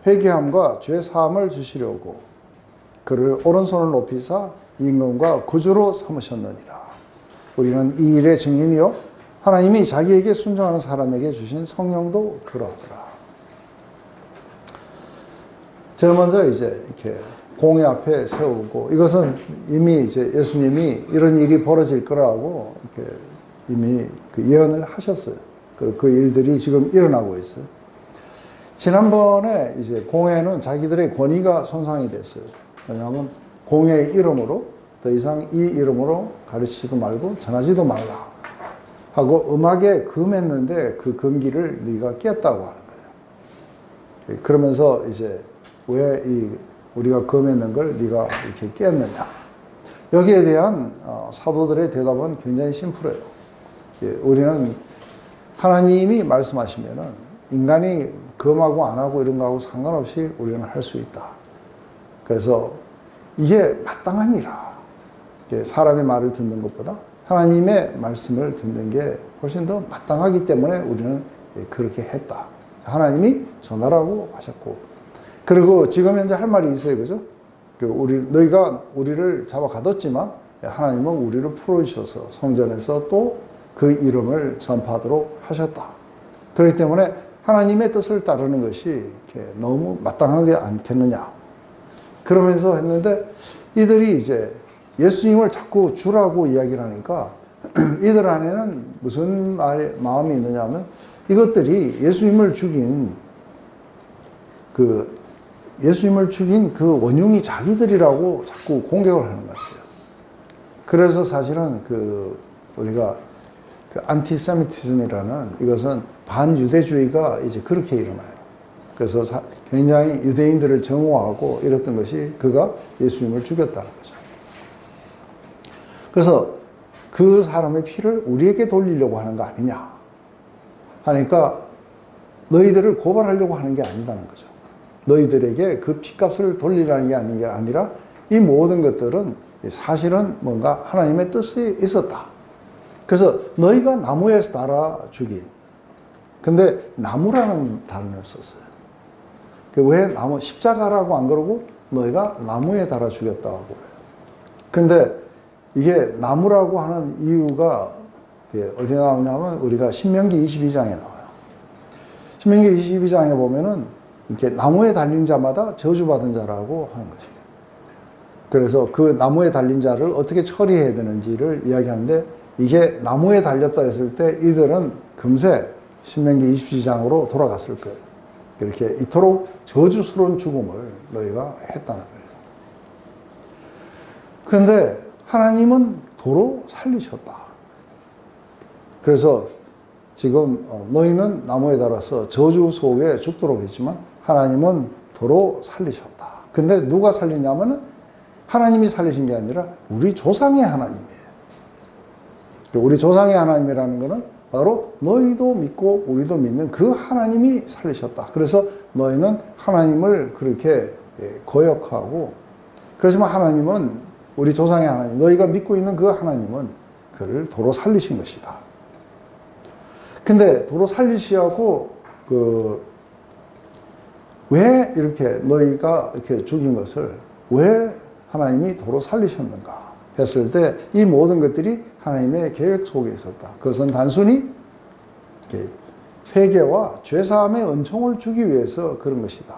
회개함과 죄 사함을 주시려고 그를 오른손을 높이사 임금과 구주로 삼으셨느니라. 우리는 이 일의 증인이요 하나님이 자기에게 순종하는 사람에게 주신 성령도 그러하더라. 제일 먼저 이제 이렇게 공의 앞에 세우고, 이것은 이미 이제 예수님이 이런 일이 벌어질 거라고 이렇게 이미 그 예언을 하셨어요. 그리고 그 일들이 지금 일어나고 있어요. 지난번에 이제 공회는 자기들의 권위가 손상이 됐어요. 왜냐하면 공회의 이름으로 더 이상 이 이름으로 가르치지도 말고 전하지도 말라 하고 음악에 금했는데 그 금기를 네가 깼다고 하는 거예요. 그러면서 이제 왜 우리가 금했는 걸 네가 이렇게 깼느냐. 여기에 대한 사도들의 대답은 굉장히 심플해요. 우리는 하나님이 말씀하시면은 인간이 금하고 안 하고 이런 거하고 상관없이 우리는 할 수 있다. 그래서 이게 마땅하니라. 사람의 말을 듣는 것보다 하나님의 말씀을 듣는 게 훨씬 더 마땅하기 때문에 우리는 그렇게 했다. 하나님이 전하라고 하셨고, 그리고 지금 현재 할 말이 있어요. 그죠? 너희가 우리를 잡아 가뒀지만 하나님은 우리를 풀어주셔서 성전에서 또 그 이름을 전파하도록 하셨다. 그렇기 때문에 하나님의 뜻을 따르는 것이 이렇게 너무 마땅하지 않겠느냐. 그러면서 했는데 이들이 이제 예수님을 자꾸 주라고 이야기를 하니까 이들 안에는 무슨 마음이 있느냐 하면, 이것들이 예수님을 죽인 그 원흉이 자기들이라고 자꾸 공격을 하는 것 같아요. 그래서 사실은 우리가 안티세미티즘이라는, 이것은 반유대주의가 이제 그렇게 일어나요. 그래서 굉장히 유대인들을 정오하고 이랬던 것이 그가 예수님을 죽였다는 거죠. 그래서 그 사람의 피를 우리에게 돌리려고 하는 거 아니냐 하니까, 너희들을 고발하려고 하는 게 아니다는 거죠. 너희들에게 그 피값을 돌리라는 게 아니라 이 모든 것들은 사실은 뭔가 하나님의 뜻이 있었다. 그래서 너희가 나무에서 달아 죽인, 근데 나무라는 단어를 썼어요. 왜 십자가라고 안 그러고 너희가 나무에 달아 죽였다고 그래요. 근데 이게 나무라고 하는 이유가 어디에 나오냐면 우리가 신명기 22장에 나와요. 신명기 22장에 보면은 이렇게 나무에 달린 자마다 저주받은 자라고 하는 것이에요. 그래서 그 나무에 달린 자를 어떻게 처리해야 되는지를 이야기하는데, 이게 나무에 달렸다 했을 때 이들은 금세 신명기 22장으로 돌아갔을 거예요. 이렇게 이토록 저주스러운 죽음을 너희가 했다는 거예요. 그런데 하나님은 도로 살리셨다. 그래서 지금 너희는 나무에 달아서 저주 속에 죽도록 했지만 하나님은 도로 살리셨다. 근데 누가 살리냐면은 하나님이 살리신 게 아니라 우리 조상의 하나님이에요. 우리 조상의 하나님이라는 것은 바로 너희도 믿고 우리도 믿는 그 하나님이 살리셨다. 그래서 너희는 하나님을 그렇게 거역하고, 그렇지만 하나님은 우리 조상의 하나님, 너희가 믿고 있는 그 하나님은 그를 도로 살리신 것이다. 근데 도로 살리시하고 왜 이렇게 너희가 이렇게 죽인 것을 왜 하나님이 도로 살리셨는가 했을 때 이 모든 것들이 하나님의 계획 속에 있었다. 그것은 단순히 회개와 죄사함의 은총을 주기 위해서 그런 것이다.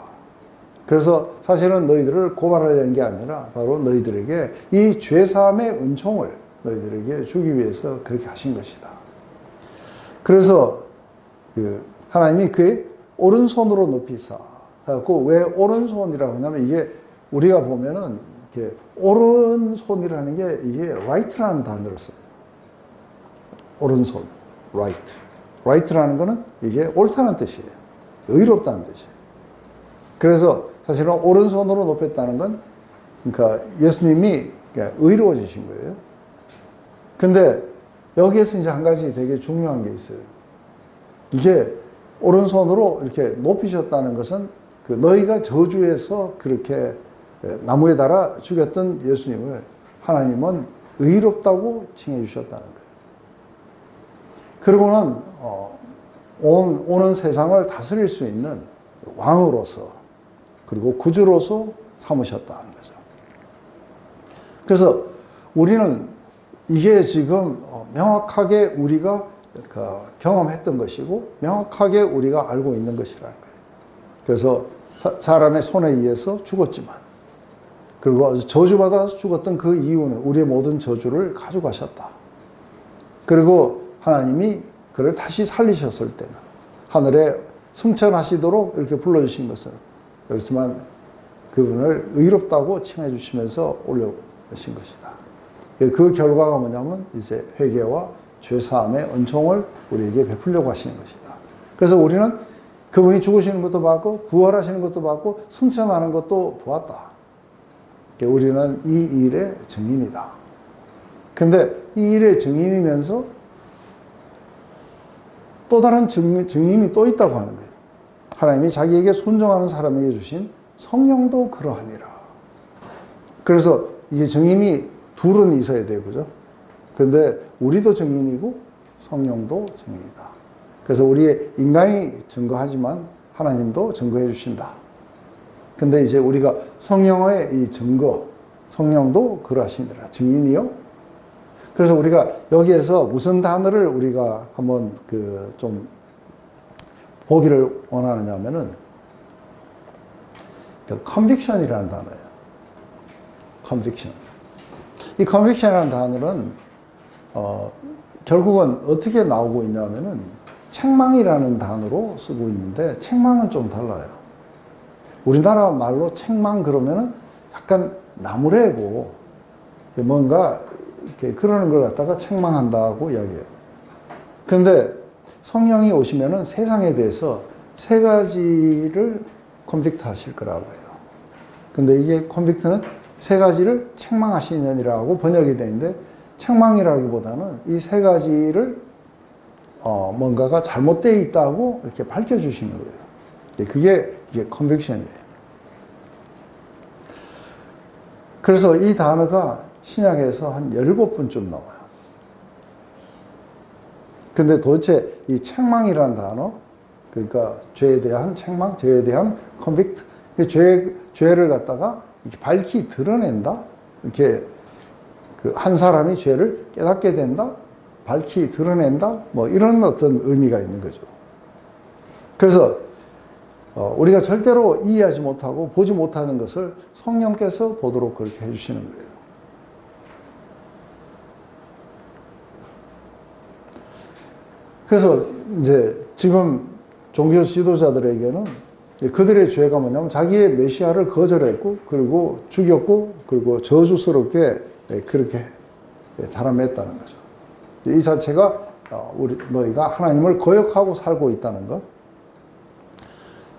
그래서 사실은 너희들을 고발하려는 게 아니라 바로 너희들에게 이 죄사함의 은총을 너희들에게 주기 위해서 그렇게 하신 것이다. 그래서 하나님이 그의 오른손으로 높이사. 왜 오른손이라고 하냐면 이게 우리가 보면은 이렇게 오른손이라는 게 이게 right라는 단어를 써요. 오른손, right. right라는 거는 이게 옳다는 뜻이에요. 의롭다는 뜻이에요. 그래서 사실은 오른손으로 높였다는 건 그러니까 예수님이 의로워지신 거예요. 근데 여기에서 이제 한 가지 되게 중요한 게 있어요. 이게 오른손으로 이렇게 높이셨다는 것은 너희가 저주에서 그렇게 나무에 달아 죽였던 예수님을 하나님은 의롭다고 칭해 주셨다는 거예요. 그리고는 오는 세상을 다스릴 수 있는 왕으로서 그리고 구주로서 삼으셨다는 거죠. 그래서 우리는 이게 지금 명확하게 우리가 경험했던 것이고 명확하게 우리가 알고 있는 것이라는 거예요. 그래서 사람의 손에 의해서 죽었지만 그리고 저주받아서 죽었던 그 이유는 우리의 모든 저주를 가져가셨다. 그리고 하나님이 그를 다시 살리셨을 때는 하늘에 승천하시도록 이렇게 불러주신 것은 그렇지만 그분을 의롭다고 칭해 주시면서 올려주신 것이다. 그 결과가 뭐냐면 이제 회개와 죄사함의 은총을 우리에게 베풀려고 하시는 것이다. 그래서 우리는 그분이 죽으시는 것도 봤고 부활하시는 것도 봤고 승천하는 것도 보았다. 우리는 이 일의 증인이다. 근데 이 일의 증인이면서 또 다른 증인이 또 있다고 하는 거예요. 하나님이 자기에게 순종하는 사람에게 주신 성령도 그러하니라. 그래서 이게 증인이 둘은 있어야 돼요. 그죠? 근데 우리도 증인이고 성령도 증인이다. 그래서 우리의 인간이 증거하지만 하나님도 증거해 주신다. 근데 이제 우리가 성령의 이 증거, 성령도 그러하시니라. 증인이요? 그래서 우리가 여기에서 무슨 단어를 우리가 한번 좀 보기를 원하느냐 하면은 conviction이라는 단어예요. conviction. 이 conviction이라는 단어는 결국은 어떻게 나오고 있냐면은 책망이라는 단어로 쓰고 있는데 책망은 좀 달라요. 우리나라 말로 책망 그러면은 약간 나무래고 뭔가 이렇게 그러는 걸 갖다가 책망한다고 이야기해요. 그런데 성령이 오시면은 세상에 대해서 세 가지를 컨빅트 하실 거라고 해요. 근데 이게 컨빅트는 세 가지를 책망하시느니라고 번역이 되는데 책망이라기보다는 이 세 가지를 뭔가가 잘못되어 있다고 이렇게 밝혀주시는 거예요. 그게 컨빅션이에요. 그래서 이 단어가 신약에서 한 17번쯤 나와요. 근데 도대체 이 책망이라는 단어, 그러니까 죄에 대한 책망, 죄에 대한 컨빅트, 죄를 갖다가 이렇게 밝히 드러낸다? 이렇게 한 사람이 죄를 깨닫게 된다? 밝히 드러낸다? 뭐 이런 어떤 의미가 있는 거죠. 그래서 우리가 절대로 이해하지 못하고 보지 못하는 것을 성령께서 보도록 그렇게 해주시는 거예요. 그래서 이제 지금 종교 지도자들에게는 그들의 죄가 뭐냐면 자기의 메시아를 거절했고 그리고 죽였고 그리고 저주스럽게 그렇게 달아맸다는 거죠. 이 자체가 너희가 하나님을 거역하고 살고 있다는 것.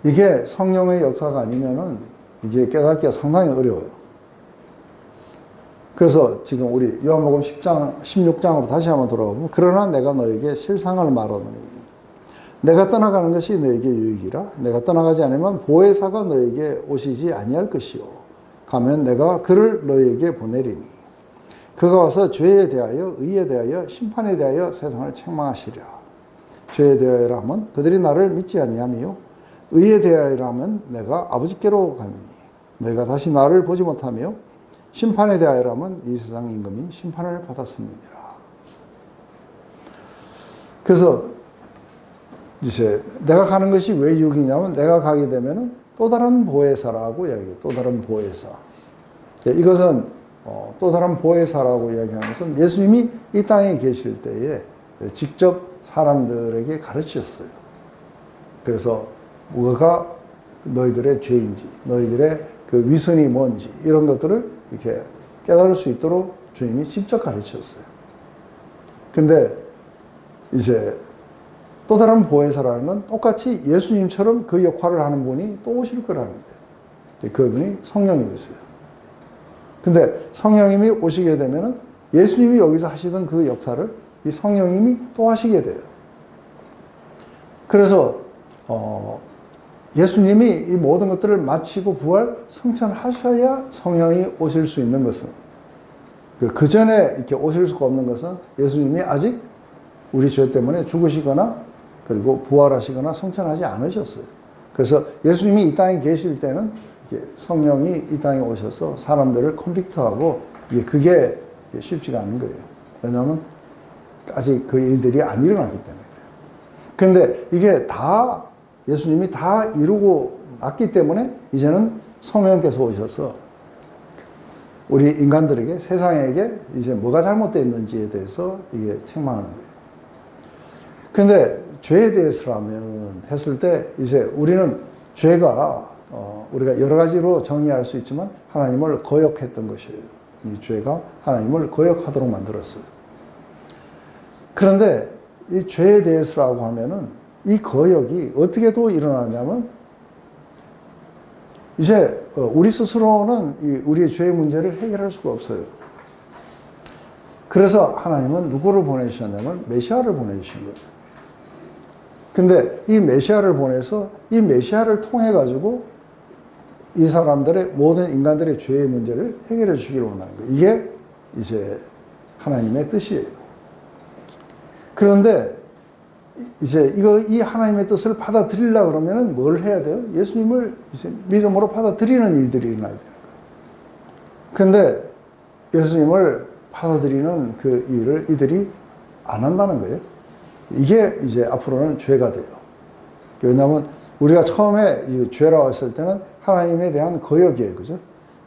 이게 성령의 역사가 아니면은 이게 깨닫기가 상당히 어려워요. 그래서 지금 우리 요한복음 10장, 16장으로 다시 한번 돌아가보면 그러나 내가 너에게 실상을 말하노니 내가 떠나가는 것이 너에게 유익이라 내가 떠나가지 않으면 보혜사가 너에게 오시지 아니할 것이요 가면 내가 그를 너에게 보내리니 그가 와서 죄에 대하여 의에 대하여 심판에 대하여 세상을 책망하시리라. 죄에 대하여라 하면 그들이 나를 믿지 아니하며 의에 대하여라 하면 내가 아버지께로 가느니 너희가 다시 나를 보지 못하며 심판에 대하여라면 이 세상 임금이 심판을 받았습니다. 그래서 이제 내가 가는 것이 왜 유익이냐면 내가 가게 되면은 또 다른 보혜사라고 이야기해요. 또 다른 보혜사. 이것은 또 다른 보혜사라고 이야기하는 것은 예수님이 이 땅에 계실 때에 직접 사람들에게 가르치셨어요. 그래서 뭐가 너희들의 죄인지, 너희들의 그 위선이 뭔지 이런 것들을 이렇게 깨달을 수 있도록 주님이 직접 가르치셨어요. 근데 이제 또 다른 보혜사라는 건 똑같이 예수님처럼 그 역할을 하는 분이 또 오실 거라는 거예요. 그분이 성령님이세요. 근데 성령님이 오시게 되면은 예수님이 여기서 하시던 그 역사를 이 성령님이 또 하시게 돼요. 그래서 예수님이 이 모든 것들을 마치고 부활 성천하셔야 성령이 오실 수 있는 것은 그 전에 이렇게 오실 수가 없는 것은 예수님이 아직 우리 죄 때문에 죽으시거나 그리고 부활하시거나 성천하지 않으셨어요. 그래서 예수님이 이 땅에 계실 때는 성령이 이 땅에 오셔서 사람들을 컨빅트하고 그게 쉽지가 않은 거예요. 왜냐하면 아직 그 일들이 안 일어나기 때문에. 그런데 이게 다 예수님이 다 이루고 났기 때문에 이제는 성령께서 오셔서 우리 인간들에게 세상에게 이제 뭐가 잘못되어 있는지에 대해서 이게 책망하는 거예요. 근데 죄에 대해서라면 했을 때 이제 우리는 죄가 우리가 여러 가지로 정의할 수 있지만 하나님을 거역했던 것이에요. 이 죄가 하나님을 거역하도록 만들었어요. 그런데 이 죄에 대해서라고 하면은 이 거역이 어떻게 또 일어나냐면 이제 우리 스스로는 우리의 죄의 문제를 해결할 수가 없어요. 그래서 하나님은 누구를 보내주셨냐면 메시아를 보내주신 거예요. 근데 이 메시아를 보내서 이 메시아를 통해 가지고 이 사람들의 모든 인간들의 죄의 문제를 해결해 주기를 원하는 거예요. 이게 이제 하나님의 뜻이에요. 그런데 이제 이 하나님의 뜻을 받아들이려고 그러면은 뭘 해야 돼요? 예수님을 이제 믿음으로 받아들이는 일들이 일어나야 돼요. 근데 예수님을 받아들이는 그 일을 이들이 안 한다는 거예요. 이게 이제 앞으로는 죄가 돼요. 왜냐하면 우리가 처음에 이 죄라고 했을 때는 하나님에 대한 거역이에요. 그죠?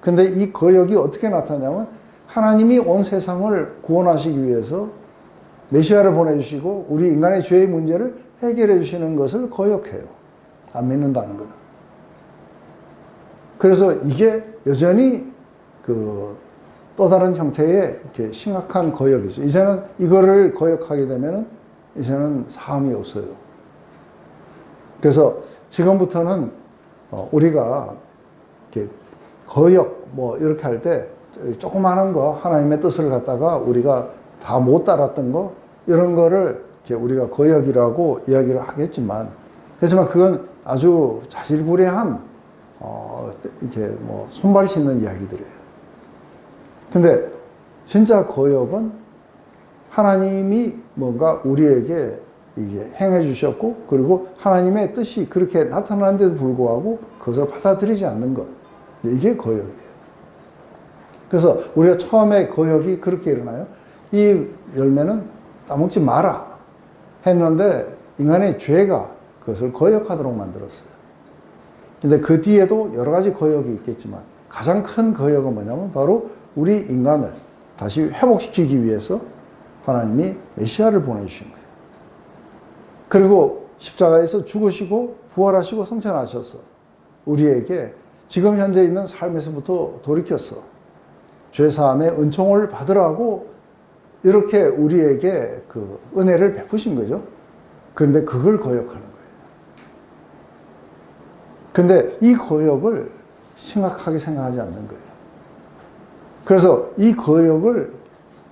근데 이 거역이 어떻게 나타나냐면 하나님이 온 세상을 구원하시기 위해서 메시아를 보내주시고 우리 인간의 죄의 문제를 해결해 주시는 것을 거역해요. 안 믿는다는 거는. 그래서 이게 여전히 또 다른 형태의 이렇게 심각한 거역이죠. 이제는 이거를 거역하게 되면은 이제는 사함이 없어요. 그래서 지금부터는 우리가 이렇게 거역 이렇게 할 때 조그마한 거 하나님의 뜻을 갖다가 우리가 다 못 따랐던 거 이런 거를 이렇게 우리가 거역이라고 이야기를 하겠지만 하지만 그건 아주 자질구레한 이렇게 손발 씻는 이야기들이에요. 근데 진짜 거역은 하나님이 뭔가 우리에게 이게 행해 주셨고 그리고 하나님의 뜻이 그렇게 나타나는데도 불구하고 그것을 받아들이지 않는 것, 이게 거역이에요. 그래서 우리가 처음에 거역이 그렇게 일어나요. 이 열매는 따먹지 마라 했는데 인간의 죄가 그것을 거역하도록 만들었어요. 근데 그 뒤에도 여러 가지 거역이 있겠지만 가장 큰 거역은 뭐냐면 바로 우리 인간을 다시 회복시키기 위해서 하나님이 메시아를 보내주신 거예요. 그리고 십자가에서 죽으시고 부활하시고 성천하셔서 우리에게 지금 현재 있는 삶에서부터 돌이켰어. 죄사함의 은총을 받으라고 이렇게 우리에게 그 은혜를 베푸신 거죠. 그런데 그걸 거역하는 거예요. 근데 이 거역을 심각하게 생각하지 않는 거예요. 그래서 이 거역을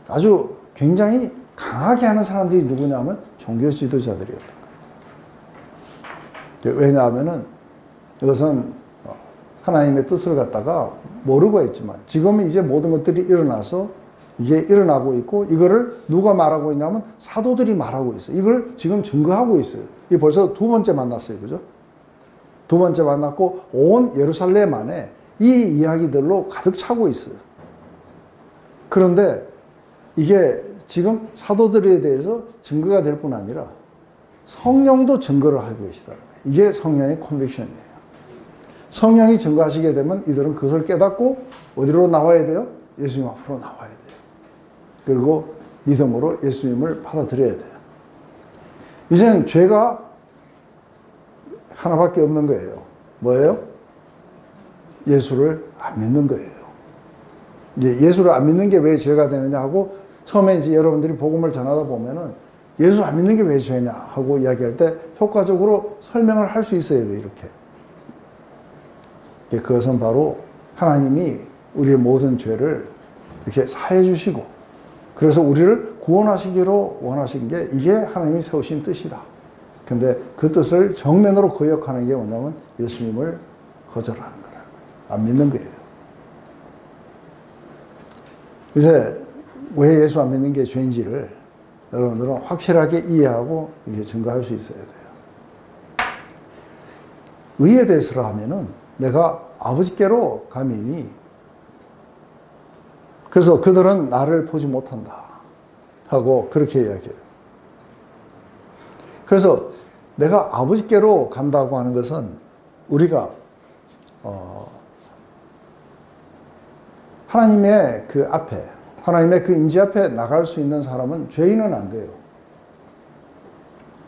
아주 굉장히 강하게 하는 사람들이 누구냐면 종교 지도자들이었던 거예요. 왜냐하면은 이것은 하나님의 뜻을 갖다가 모르고 했지만 지금은 이제 모든 것들이 일어나서 이게 일어나고 있고 이거를 누가 말하고 있냐면 사도들이 말하고 있어요. 이걸 지금 증거하고 있어요. 이 벌써 두 번째 만났어요. 그죠? 두 번째 만났고 온 예루살렘 안에 이 이야기들로 가득 차고 있어요. 그런데 이게 지금 사도들에 대해서 증거가 될 뿐 아니라 성령도 증거를 하고 계시다. 이게 성령의 컨빅션이에요. 성령이 증거하시게 되면 이들은 그것을 깨닫고 어디로 나와야 돼요? 예수님 앞으로 나와야 돼요. 그리고 믿음으로 예수님을 받아들여야 돼요. 이제는 죄가 하나밖에 없는 거예요. 뭐예요? 예수를 안 믿는 거예요. 이제 예수를 안 믿는 게 왜 죄가 되느냐 하고 처음에 이제 여러분들이 복음을 전하다 보면은 예수 안 믿는 게 왜 죄냐 하고 이야기할 때 효과적으로 설명을 할 수 있어야 돼요. 이렇게. 그것은 바로 하나님이 우리의 모든 죄를 이렇게 사해 주시고 그래서 우리를 구원하시기로 원하신 게 이게 하나님이 세우신 뜻이다. 근데 그 뜻을 정면으로 거역하는 게 뭐냐면 예수님을 거절하는 거라. 안 믿는 거예요. 이제 왜 예수 안 믿는 게 죄인지를 여러분들은 확실하게 이해하고 이게 증거할 수 있어야 돼요. 의에 대해서라 하면은 내가 아버지께로 가미니 그래서 그들은 나를 보지 못한다 하고 그렇게 이야기해요. 그래서 내가 아버지께로 간다고 하는 것은 우리가 하나님의 그 앞에 하나님의 그 임재 앞에 나갈 수 있는 사람은 죄인은 안 돼요.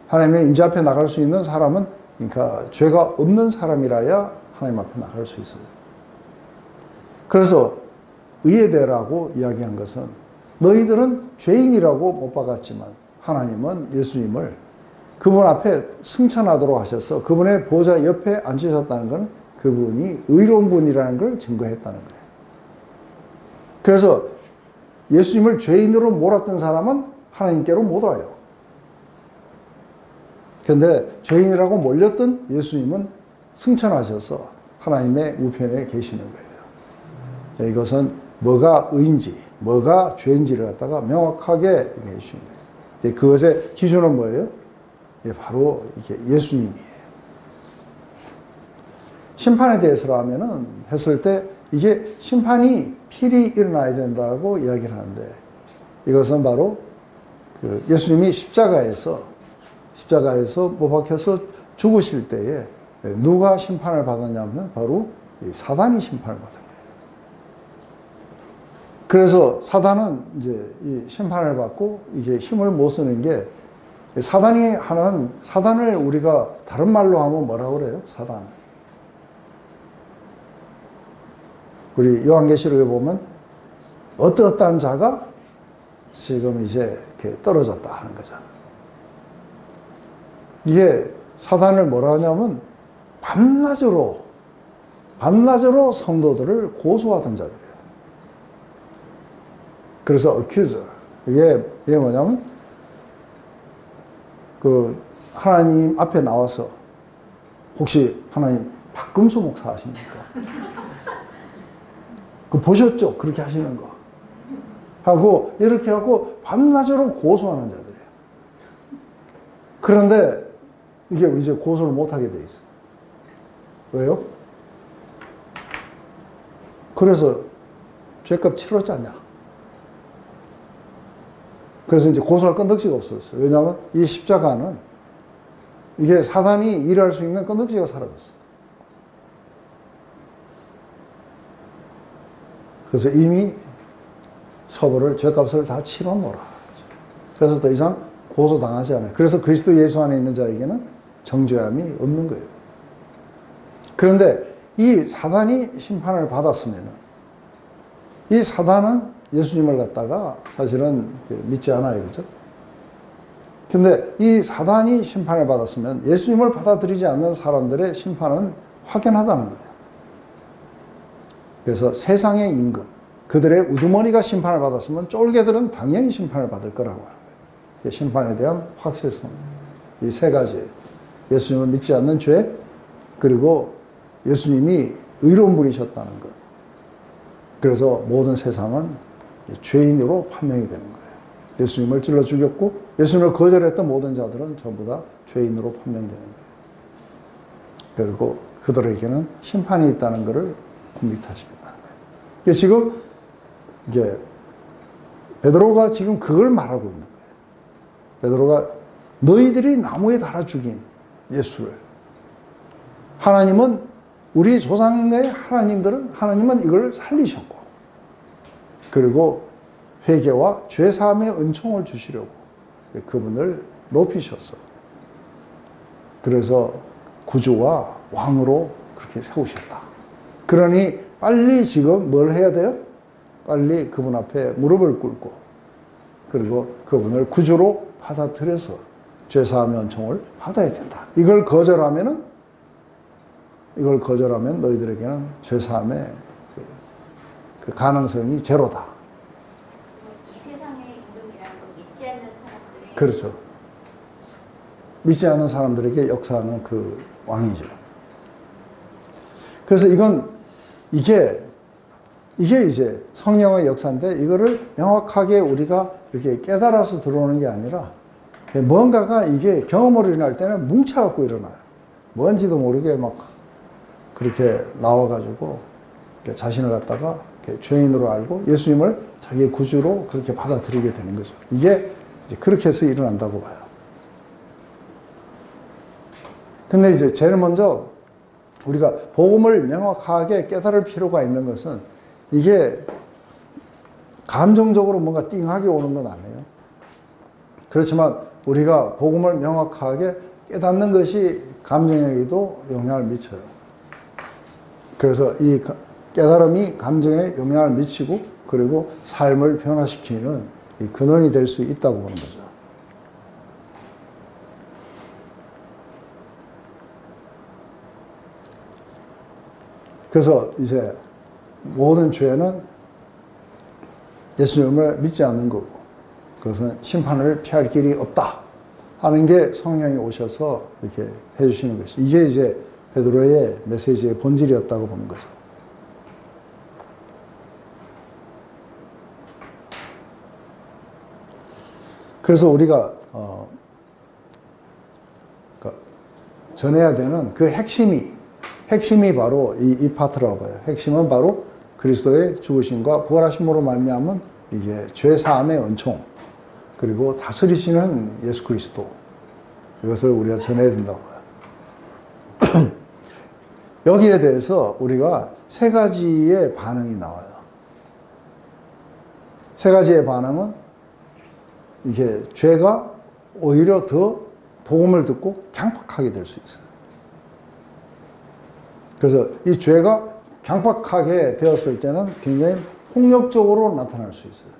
하나님의 임재 앞에 나갈 수 있는 사람은 그러니까 죄가 없는 사람이라야 하나님 앞에 나갈 수 있어요. 그래서 의에대라고 이야기한 것은 너희들은 죄인이라고 못 박았지만 하나님은 예수님을 그분 앞에 승천하도록 하셔서 그분의 보좌 옆에 앉으셨다는 것은 그분이 의로운 분이라는 걸 증거했다는 거예요. 그래서 예수님을 죄인으로 몰았던 사람은 하나님께로 못 와요. 그런데 죄인이라고 몰렸던 예수님은 승천하셔서 하나님의 우편에 계시는 거예요. 이것은 뭐가 의인지 뭐가 죄인지를 갖다가 명확하게 해주시는 거예요. 그것의 기준은 뭐예요? 바로 이게 예수님이에요. 심판에 대해서라면은 했을 때 이게 심판이 필히 일어나야 된다고 이야기를 하는데 이것은 바로 그 예수님이 십자가에서 못 박혀서 죽으실 때에 누가 심판을 받았냐면 바로 사단이 심판을 받은 거예요. 그래서 사단은 이제 이 심판을 받고 이게 힘을 못 쓰는 게 사단이 하는 사단을 우리가 다른 말로 하면 뭐라고 그래요? 사단. 우리 요한계시록에 보면 어떠어떠한 자가 지금 이제 이렇게 떨어졌다 하는 거잖아. 이게 사단을 뭐라 하냐면 밤낮으로 성도들을 고소하던 자들이에요. 그래서 accuser. 이게 뭐냐면 그 하나님 앞에 나와서 혹시 하나님 박금수 목사 아십니까? 그 보셨죠? 그렇게 하시는 거. 하고 이렇게 하고 밤낮으로 고소하는 자들이에요. 그런데 이게 이제 고소를 못하게 돼 있어요. 왜요? 그래서 죄값 치렀지 않냐? 그래서 이제 고소할 건덕지가 없었어요. 왜냐하면 이 십자가는 이게 사단이 일할 수 있는 건덕지가 사라졌어요. 그래서 이미 처벌을, 죄값을 다 치렀노라. 그래서 더 이상 고소당하지 않아요. 그래서 그리스도 예수 안에 있는 자에게는 정죄함이 없는 거예요. 그런데 이 사단이 심판을 받았으면 이 사단은 예수님을 갖다가 사실은 믿지 않아요. 그죠? 근데 이 사단이 심판을 받았으면 예수님을 받아들이지 않는 사람들의 심판은 확연하다는 거예요. 그래서 세상의 임금, 그들의 우두머리가 심판을 받았으면 쫄개들은 당연히 심판을 받을 거라고 하는 거예요. 심판에 대한 확실성. 이 세 가지. 예수님을 믿지 않는 죄, 그리고 예수님이 의로운 분이셨다는 것. 그래서 모든 세상은 죄인으로 판명이 되는 거예요. 예수님을 찔러 죽였고 예수님을 거절했던 모든 자들은 전부 다 죄인으로 판명되는 거예요. 그리고 그들에게는 심판이 있다는 것을 공격하시겠다는 거예요. 지금 이게 베드로가 지금 그걸 말하고 있는 거예요. 베드로가 너희들이 나무에 달아 죽인 예수를, 하나님은 우리 조상의 하나님은 이걸 살리셨고, 그리고 회개와 죄사함의 은총을 주시려고 그분을 높이셨어. 그래서 구주와 왕으로 그렇게 세우셨다. 그러니 빨리 지금 뭘 해야 돼요? 빨리 그분 앞에 무릎을 꿇고, 그리고 그분을 구주로 받아들여서 죄사함의 은총을 받아야 된다. 이걸 거절하면 너희들에게는 죄사함의 그 가능성이 제로다.
이 세상의 이름이라는 건 믿지 않는 사람들의,
그렇죠. 믿지 않는 사람들에게 역사하는 그 왕이죠. 그래서 이게 이제 성령의 역사인데, 이거를 명확하게 우리가 이렇게 깨달아서 들어오는 게 아니라, 뭔가가 이게 경험으로 일어날 때는 뭉쳐갖고 일어나요. 뭔지도 모르게 막 그렇게 나와가지고 자신을 갖다가 죄인으로 알고 예수님을 자기의 구주로 그렇게 받아들이게 되는 거죠. 이게 이제 그렇게 해서 일어난다고 봐요. 근데 이제 제일 먼저 우리가 복음을 명확하게 깨달을 필요가 있는 것은, 이게 감정적으로 뭔가 띵하게 오는 건 아니에요. 그렇지만 우리가 복음을 명확하게 깨닫는 것이 감정에게도 영향을 미쳐요. 그래서 이 깨달음이 감정에 영향을 미치고, 그리고 삶을 변화시키는 이 근원이 될 수 있다고 보는 거죠. 그래서 이제 모든 죄는 예수님을 믿지 않는 거고, 그것은 심판을 피할 길이 없다 하는 게 성령이 오셔서 이렇게 해주시는 것이, 이게 이제 베드로의 메시지의 본질이었다고 보는 거죠. 그래서 우리가 전해야 되는 그 핵심이 바로 이 파트라고 봐요. 핵심은 바로 그리스도의 죽으심과 부활하심으로 말미암은 이게 죄사함의 은총, 그리고 다스리시는 예수 그리스도, 이것을 우리가 전해야 된다고 봐요. 여기에 대해서 우리가 세 가지의 반응이 나와요. 세 가지의 반응은, 이게 죄가 오히려 더 복음을 듣고 강팍하게 될 수 있어요. 그래서 이 죄가 강팍하게 되었을 때는 굉장히 폭력적으로 나타날 수 있어요.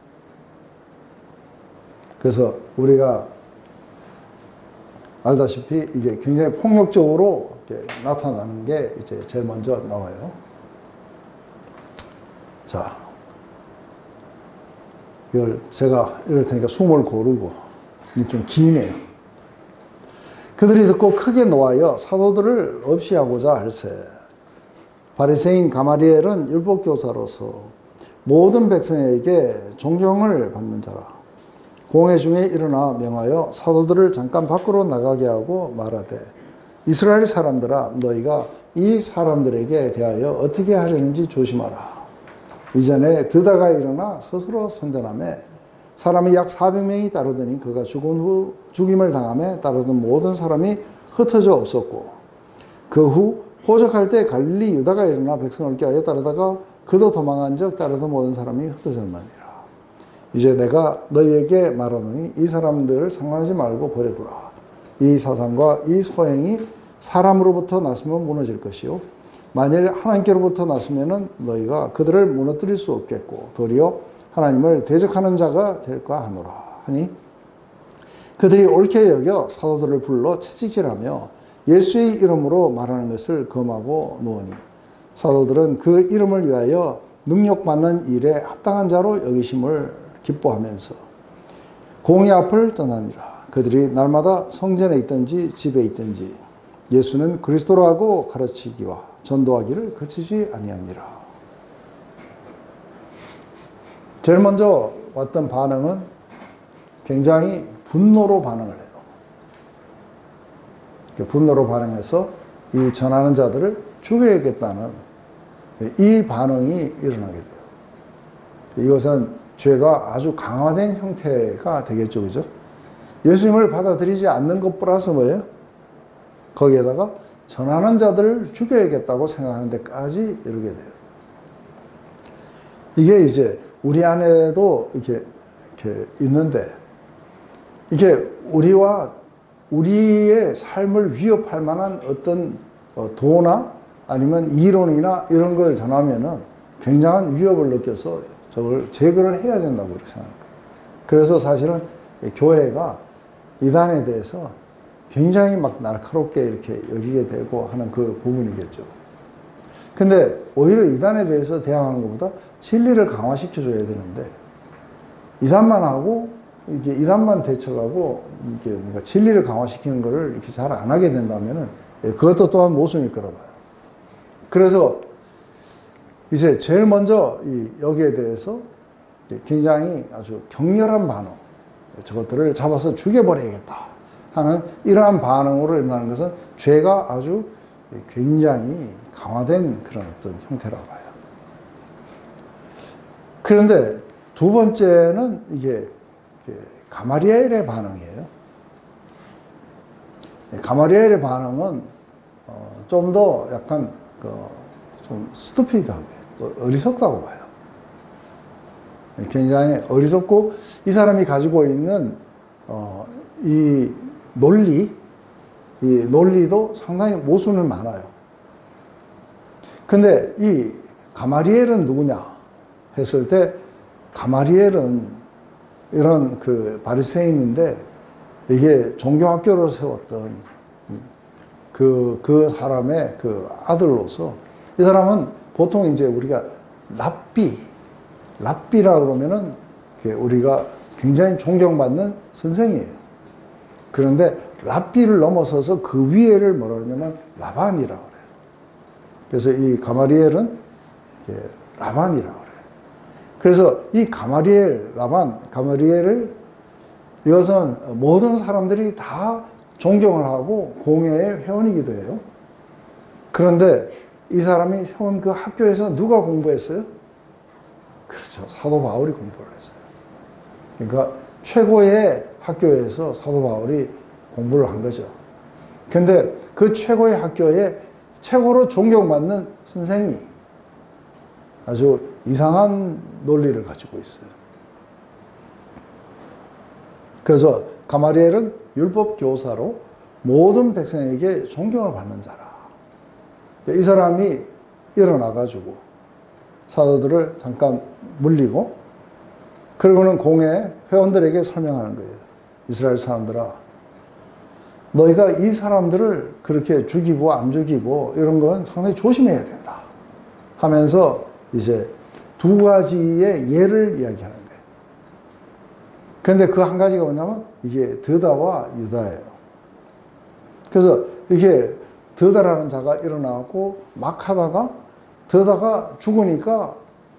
그래서 우리가 알다시피 이게 굉장히 폭력적으로 나타나는 게 이제 제일 먼저 나와요. 자, 이걸 제가 이럴 테니까 숨을 고르고, 이게 좀 기네요. 그들이 듣고 크게 노하여 사도들을 없이 하고자 할세. 바리새인 가마리엘은 율법교사로서 모든 백성에게 존경을 받는 자라. 공회 중에 일어나 명하여 사도들을 잠깐 밖으로 나가게 하고 말하되, 이스라엘 사람들아, 너희가 이 사람들에게 대하여 어떻게 하려는지 조심하라. 이전에 드다가 일어나 스스로 선전하며 사람이 약 400명이 따르더니 그가 죽은 후 죽임을 당하며 따르던 모든 사람이 흩어져 없었고, 그 후 호적할 때 갈릴리 유다가 일어나 백성을 꾀하여 따르다가 그도 도망한 적 따르던 모든 사람이 흩어졌느니라. 이제 내가 너희에게 말하노니 이 사람들을 상관하지 말고 버려두라. 이 사상과 이 소행이 사람으로부터 났으면 무너질 것이요, 만일 하나님께로부터 났으면 너희가 그들을 무너뜨릴 수 없겠고 도리어 하나님을 대적하는 자가 될까 하노라 하니, 그들이 옳게 여겨 사도들을 불러 채찍질하며 예수의 이름으로 말하는 것을 금하고 노니, 사도들은 그 이름을 위하여 능력받는 일에 합당한 자로 여기심을 기뻐하면서 공의 앞을 떠나니라. 그들이 날마다 성전에 있든지 집에 있든지 예수는 그리스도라고 가르치기와 전도하기를 그치지 아니하니라. 제일 먼저 왔던 반응은 굉장히 분노로 반응을 해요. 분노로 반응해서 이 전하는 자들을 죽여야겠다는 이 반응이 일어나게 돼요. 이것은 죄가 아주 강화된 형태가 되겠죠. 그죠? 예수님을 받아들이지 않는 것 플러스 뭐예요? 거기에다가 전하는 자들을 죽여야겠다고 생각하는 데까지 이르게 돼요. 이게 이제 우리 안에도 이렇게 있는데, 이게 우리와 우리의 삶을 위협할 만한 어떤 도나 아니면 이론이나 이런 걸 전하면은 굉장한 위협을 느껴서 저걸 제거를 해야 된다고 그렇게 생각합니다. 그래서 사실은 교회가 이단에 대해서 굉장히 막 날카롭게 이렇게 여기게 되고 하는 그 부분이겠죠. 근데 오히려 이단에 대해서 대항하는 것보다 진리를 강화시켜줘야 되는데, 이단만 하고, 이게 이단만 대처하고, 이게 뭔가 진리를 강화시키는 거를 이렇게 잘 안 하게 된다면은, 그것도 또한 모순일 거라 봐요. 그래서 이제 제일 먼저 여기에 대해서 굉장히 아주 격렬한 반응, 저것들을 잡아서 죽여버려야겠다 하는 이러한 반응으로 일어나는 것은 죄가 아주 굉장히 강화된 그런 어떤 형태라고 봐요. 그런데 두 번째는 이게 가마리엘의 반응이에요. 가마리엘의 반응은 좀 더 약간 좀 스투피드하게 어리석다고 봐요. 굉장히 어리석고, 이 사람이 가지고 있는 이 논리도 상당히 모순은 많아요. 근데 이 가마리엘은 누구냐 했을 때, 가마리엘은 이런 바리새인인데, 이게 종교학교를 세웠던 그 사람의 아들로서, 이 사람은 보통 이제 우리가 랍비라 그러면은 우리가 굉장히 존경받는 선생이에요. 그런데 랍비를 넘어서서 그 위에를 뭐라 그러냐면 라반이라고 그래요. 그래서 이 가마리엘은 라반이라고 그래요. 그래서 이 가마리엘을 이것은 모든 사람들이 다 존경을 하고 공회의 회원이기도 해요. 그런데 이 사람이 세운 그 학교에서 누가 공부했어요? 그렇죠. 사도 바울이 공부를 했어요. 그러니까 최고의 학교에서 사도 바울이 공부를 한 거죠. 근데 그 최고의 학교에 최고로 존경받는 선생이 아주 이상한 논리를 가지고 있어요. 그래서 가마리엘은 율법 교사로 모든 백성에게 존경을 받는 자라. 이 사람이 일어나가지고 사도들을 잠깐 물리고, 그리고는 공회 회원들에게 설명하는 거예요. 이스라엘 사람들아, 너희가 이 사람들을 그렇게 죽이고 안 죽이고 이런 건 상당히 조심해야 된다 하면서 이제 두 가지의 예를 이야기하는 거예요. 그런데 그 한 가지가 뭐냐면 이게 드다와 유다예요. 그래서 이게 드다라는 자가 일어나고 막 하다가 드다가 죽으니까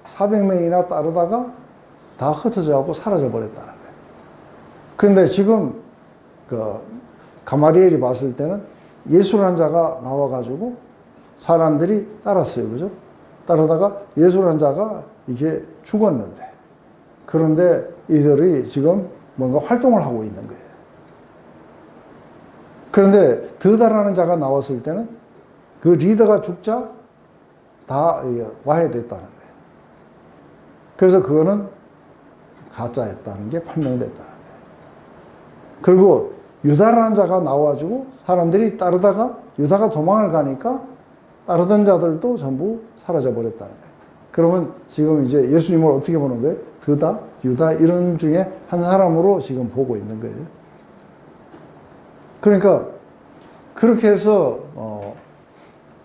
400명이나 따르다가 다 흩어져 갖고 사라져 버렸다는 거예요. 그런데 지금 가마리엘이 봤을 때는 예수라는 자가 나와가지고 사람들이 따랐어요. 그죠? 따르다가 예수라는 자가 이게 죽었는데, 그런데 이들이 지금 뭔가 활동을 하고 있는 거예요. 그런데 드다라는 자가 나왔을 때는 그 리더가 죽자 다 와야 됐다는 거예요. 그래서 그거는 가짜였다는 게 판명됐다는 거예요. 그리고 유다라는 자가 나와가지고 사람들이 따르다가 유다가 도망을 가니까 따르던 자들도 전부 사라져 버렸다는 거예요. 그러면 지금 이제 예수님을 어떻게 보는 거예요? 드다, 유다 이런 중에 한 사람으로 지금 보고 있는 거예요. 그러니까 그렇게 해서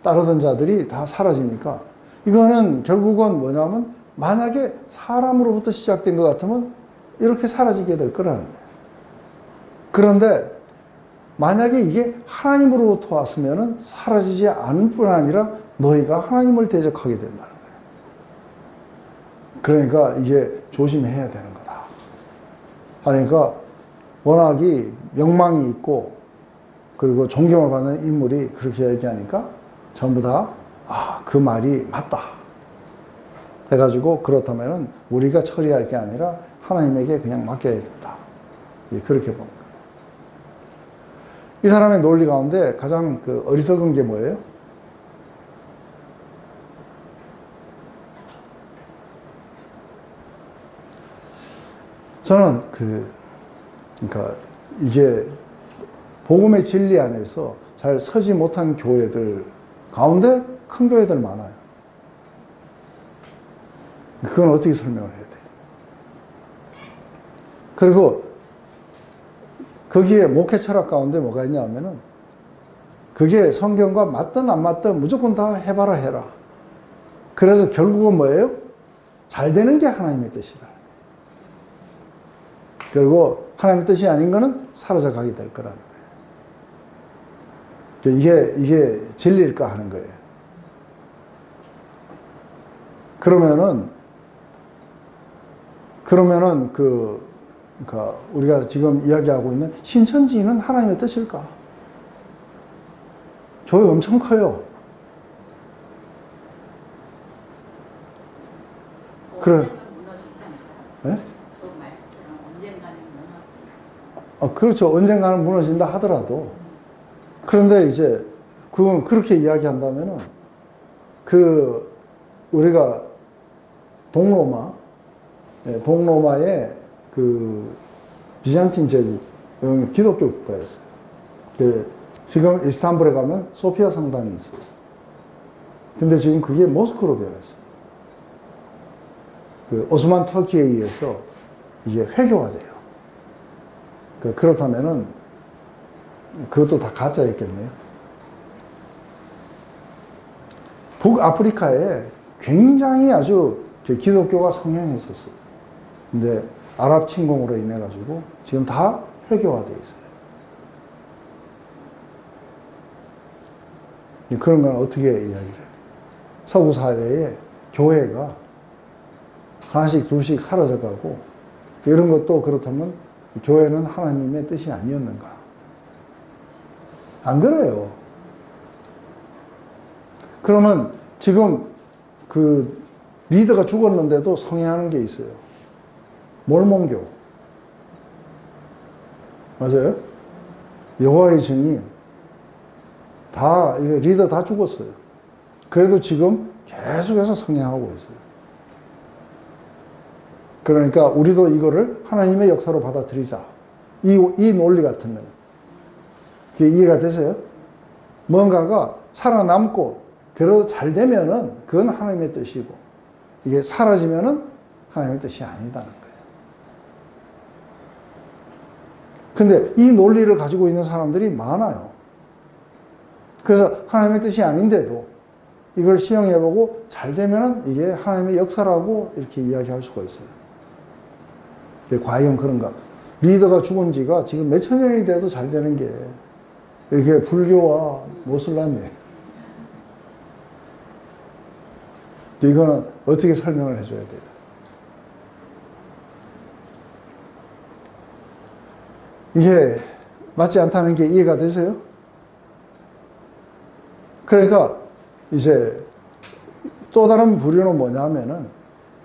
따르던 자들이 다 사라지니까, 이거는 결국은 뭐냐면 만약에 사람으로부터 시작된 것 같으면 이렇게 사라지게 될 거라는 거예요. 그런데 만약에 이게 하나님으로부터 왔으면 사라지지 않을 뿐 아니라 너희가 하나님을 대적하게 된다는 거예요. 그러니까 이게 조심해야 되는 거다. 그러니까 워낙이 명망이 있고 그리고 존경을 받는 인물이 그렇게 얘기하니까 전부 다 그 말이 맞다. 해가지고 그렇다면은 우리가 처리할 게 아니라 하나님에게 그냥 맡겨야 된다. 예, 그렇게 봅니다. 이 사람의 논리 가운데 가장 그 어리석은 게 뭐예요? 저는 그러니까 이게 복음의 진리 안에서 잘 서지 못한 교회들 가운데 큰 교회들 많아요. 그건 어떻게 설명을 해야 돼요? 그리고 거기에 목회 철학 가운데 뭐가 있냐 하면은 그게 성경과 맞든 안 맞든 무조건 다 해봐라 해라. 그래서 결국은 뭐예요? 잘 되는 게 하나님의 뜻이라. 그리고 하나님의 뜻이 아닌 거는 사라져 가게 될 거라는 거예요. 이게 진리일까 하는 거예요. 그러면은 그러니까 우리가 지금 이야기하고 있는 신천지는 하나님의 뜻일까? 교회 엄청 커요. 그래. 네? 그렇죠. 언젠가는 무너진다 하더라도. 그런데 이제 그건 그렇게 이야기한다면은 우리가 동로마의 비잔틴 제국, 기독교 국가였어요. 지금 이스탄불에 가면 소피아 성당이 있어요. 근데 지금 그게 모스크로 변했어요. 오스만 터키에 의해서 이게 회교화돼요. 그렇다면은 그것도 다 가짜였겠네요. 북아프리카에 굉장히 아주 기독교가 성행했었어요. 근데 아랍 침공으로 인해 가지고 지금 다 회교화되어 있어요. 그런 건 어떻게 이야기를 해요? 서구 사회에 교회가 하나씩 둘씩 사라져가고 이런 것도 그렇다면 교회는 하나님의 뜻이 아니었는가? 안 그래요. 그러면 지금 리더가 죽었는데도 성행하는 게 있어요. 몰몬교. 맞아요? 여호와의 증인. 리더 다 죽었어요. 그래도 지금 계속해서 성행하고 있어요. 그러니까 우리도 이거를 하나님의 역사로 받아들이자. 이 논리 같으면. 그게 이해가 되세요? 뭔가가 살아남고, 그래도 잘 되면은 그건 하나님의 뜻이고, 이게 사라지면은 하나님의 뜻이 아니다는 거예요. 근데 이 논리를 가지고 있는 사람들이 많아요. 그래서 하나님의 뜻이 아닌데도 이걸 시행해보고 잘 되면은 이게 하나님의 역사라고 이렇게 이야기할 수가 있어요. 과연 그런가? 리더가 죽은 지가 지금 몇천 년이 돼도 잘 되는 게 이게 불교와 모슬람이에요. 이거는 어떻게 설명을 해줘야 돼요? 이게 맞지 않다는 게 이해가 되세요? 그러니까 이제 또 다른 부류는 뭐냐면은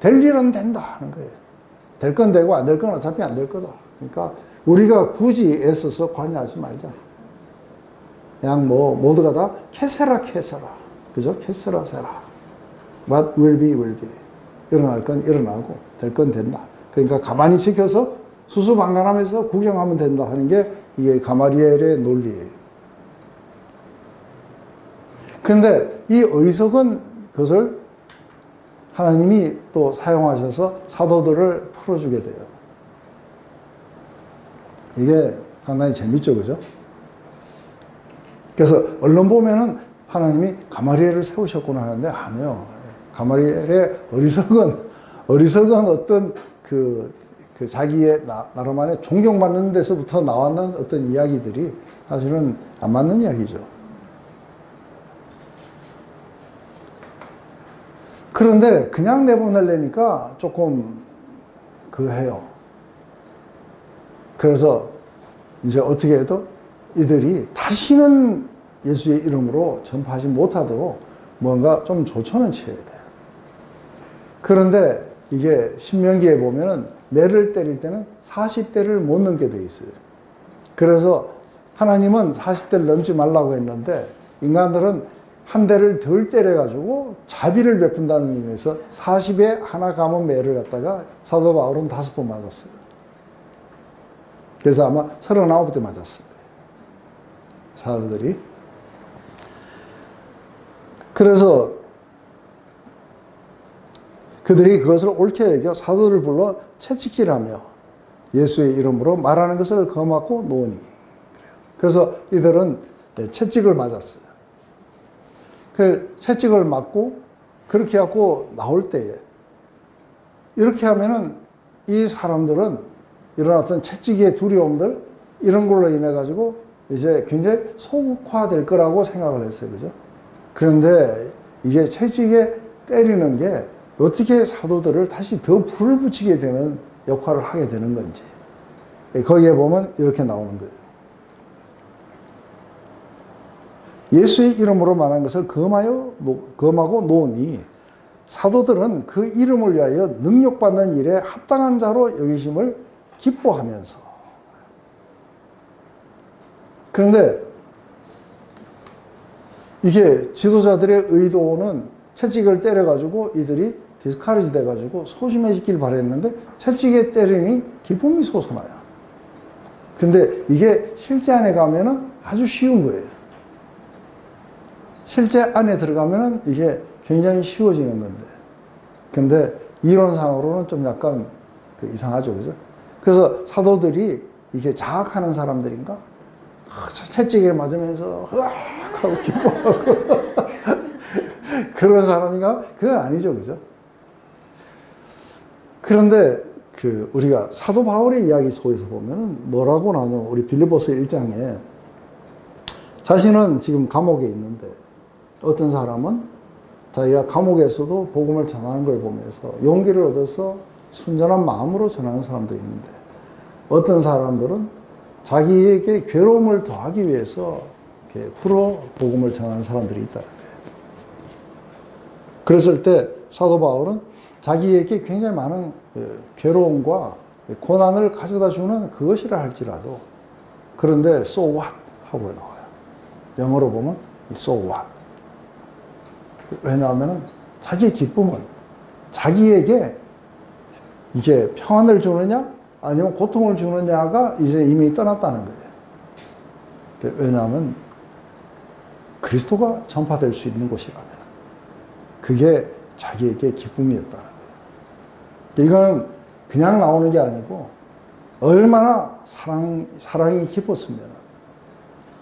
될 일은 된다 하는 거예요. 될 건 되고 안 될 건 어차피 안 될 거다. 그러니까 우리가 굳이 애써서 관여하지 말자. 그냥 모두가 다 캐세라. 그죠? 캐세라 세라. What will be will be. 일어날 건 일어나고 될 건 된다. 그러니까 가만히 지켜서 수수방관하면서 구경하면 된다 하는 게 이게 가마리엘의 논리예요. 그런데 이 어리석은 것을 하나님이 또 사용하셔서 사도들을 풀어주게 돼요. 이게 상당히 재밌죠, 그죠? 그래서 언론 보면은 하나님이 가마리엘을 세우셨구나 하는데 아니요. 가마리엘의 어리석은 어떤 자기의 나름만의 존경받는 데서부터 나왔는 어떤 이야기들이 사실은 안 맞는 이야기죠. 그런데 그냥 내보내려니까 조금 해요. 그래서 이제 어떻게 해도 이들이 다시는 예수의 이름으로 전파하지 못하도록 뭔가 좀 조처는 취해야 돼요. 그런데 이게 신명기에 보면은 매를 때릴 때는 40대를 못 넘게 돼 있어요. 그래서 하나님은 40대를 넘지 말라고 했는데 인간들은 한 대를 덜 때려가지고 자비를 베푼다는 의미에서 40에 하나 감은 매를 갖다가 사도 바울은 5번 맞았어요. 그래서 아마 39대 맞았을 거예요. 사도들이. 그래서 그들이 그것을 옳게 여겨 사도를 불러 채찍질하며 예수의 이름으로 말하는 것을 금하고 노니. 그래서 이들은 채찍을 맞았어요. 그 채찍을 맞고 그렇게 하고 나올 때에 이렇게 하면은 이 사람들은 이런 어떤 채찍의 두려움들 이런 걸로 인해 가지고 이제 굉장히 소극화될 거라고 생각을 했어요. 그죠? 그런데 이게 채찍에 때리는 게 어떻게 사도들을 다시 더 불을 붙이게 되는 역할을 하게 되는 건지 거기에 보면 이렇게 나오는 거예요. 예수의 이름으로 말한 것을 금하고 노니 사도들은 그 이름을 위하여 능력받는 일에 합당한 자로 여기심을 기뻐하면서. 그런데 이게 지도자들의 의도는 채찍을 때려가지고 이들이 디스카리지 돼가지고 소심해지길 바랬는데 채찍에 때리니 기쁨이 솟아나요. 근데 이게 실제 안에 가면은 아주 쉬운 거예요. 실제 안에 들어가면은 이게 굉장히 쉬워지는 건데. 근데 이론상으로는 좀 약간 이상하죠. 그죠? 그래서 사도들이 이게 자학하는 사람들인가? 채찍에 맞으면서 으악 하고 기뻐하고 그런 사람인가? 그건 아니죠. 그죠? 그런데 우리가 사도 바울의 이야기 속에서 보면은 뭐라고 나오냐면 우리 빌립보서 1장에 자신은 지금 감옥에 있는데 어떤 사람은 자기가 감옥에서도 복음을 전하는 걸 보면서 용기를 얻어서 순전한 마음으로 전하는 사람도 있는데 어떤 사람들은 자기에게 괴로움을 더하기 위해서 풀어 복음을 전하는 사람들이 있다는 거예요. 그랬을 때 사도 바울은 자기에게 굉장히 많은 괴로움과 고난을 가져다 주는 그것이라 할지라도 그런데 so what 하고 나와요. 영어로 보면 so what. 왜냐하면 자기의 기쁨은 자기에게 이게 평안을 주느냐 아니면 고통을 주느냐가 이제 이미 떠났다는 거예요. 왜냐하면 그리스도가 전파될 수 있는 곳이라면 그게 자기에게 기쁨이었다는 거예요. 이거는 그냥 나오는 게 아니고 얼마나 사랑이 깊었으면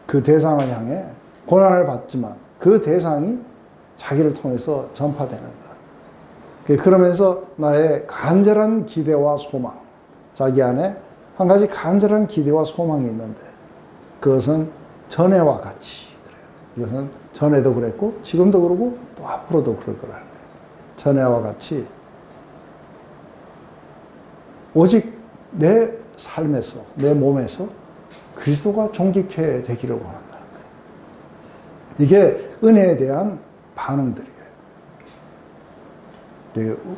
그 대상을 향해 고난을 받지만 그 대상이 자기를 통해서 전파되는 거야. 그러면서 나의 간절한 기대와 소망, 자기 안에 한 가지 간절한 기대와 소망이 있는데 그것은 전에와 같이 그래요. 이것은 전에도 그랬고 지금도 그러고 또 앞으로도 그럴 거라는 거예요. 전에와 같이 오직 내 삶에서 내 몸에서 그리스도가 존귀케 되기를 원한다는 거예요. 이게 은혜에 대한 반응들이에요.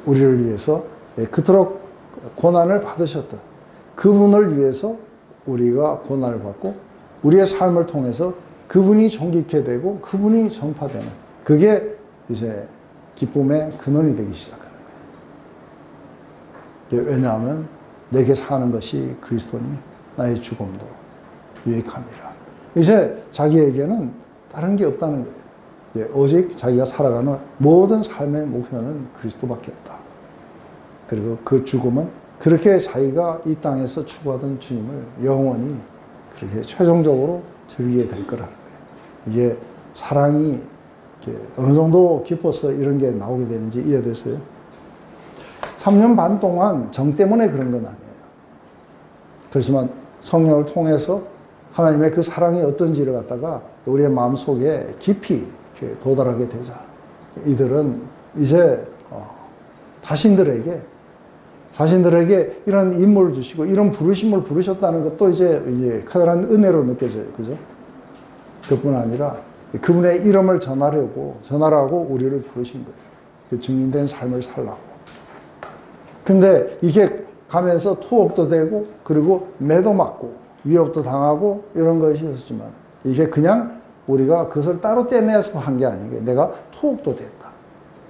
우리를 위해서 그토록 고난을 받으셨던 그분을 위해서 우리가 고난을 받고 우리의 삶을 통해서 그분이 존귀케 되고 그분이 전파되는 그게 이제 기쁨의 근원이 되기 시작하는 거예요. 왜냐하면 내게 사는 것이 그리스도니 나의 죽음도 유익함이라. 이제 자기에게는 다른 게 없다는 거예요. 오직 자기가 살아가는 모든 삶의 목표는 그리스도밖에 없다. 그리고 그 죽음은 그렇게 자기가 이 땅에서 추구하던 주님을 영원히 그렇게 최종적으로 즐기게 될 거라는 거예요. 이게 사랑이 어느 정도 깊어서 이런 게 나오게 되는지 이해됐어요? 3년 반 동안 정 때문에 그런 건 아니에요. 그렇지만 성령을 통해서 하나님의 그 사랑이 어떤지를 갖다가 우리의 마음속에 깊이 도달하게 되자. 이들은 이제 자신들에게 이런 임무를 주시고 이런 부르심을 부르셨다는 것도 이제 커다란 은혜로 느껴져요. 그죠? 그뿐 아니라 그분의 이름을 전하라고 우리를 부르신 거예요. 그 증인된 삶을 살라고. 근데 이게 가면서 투옥도 되고 그리고 매도 맞고 위협도 당하고 이런 것이 있었지만 이게 그냥 우리가 그것을 따로 떼내서 한 게 아니고 내가 투옥도 됐다.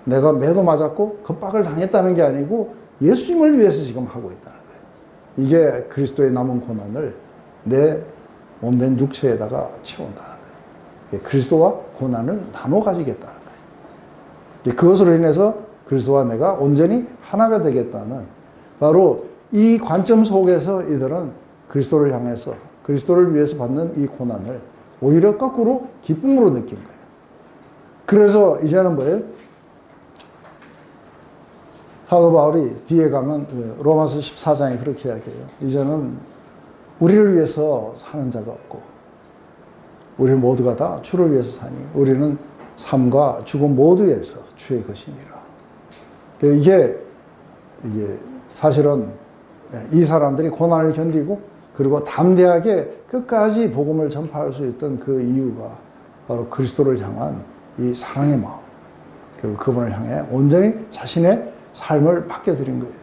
내가 매도 맞았고 겁박을 당했다는 게 아니고 예수님을 위해서 지금 하고 있다는 거예요. 이게 그리스도의 남은 고난을 내 몸된 육체에다가 채운다는 거예요. 그리스도와 고난을 나눠 가지겠다는 거예요. 그것으로 인해서 그리스도와 내가 온전히 하나가 되겠다는 바로 이 관점 속에서 이들은 그리스도를 향해서 그리스도를 위해서 받는 이 고난을 오히려 거꾸로 기쁨으로 느낀 거예요. 그래서 이제는 뭐예요? 사도 바울이 뒤에 가면 로마서 14장에 그렇게 이야기해요. 이제는 우리를 위해서 사는 자가 없고 우리 모두가 다 주를 위해서 사니 우리는 삶과 죽음 모두에서 주의 것이니라. 이게 사실은 이 사람들이 고난을 견디고 그리고 담대하게 끝까지 복음을 전파할 수 있던 그 이유가 바로 그리스도를 향한 이 사랑의 마음, 그리고 그분을 향해 온전히 자신의 삶을 맡겨드린 거예요.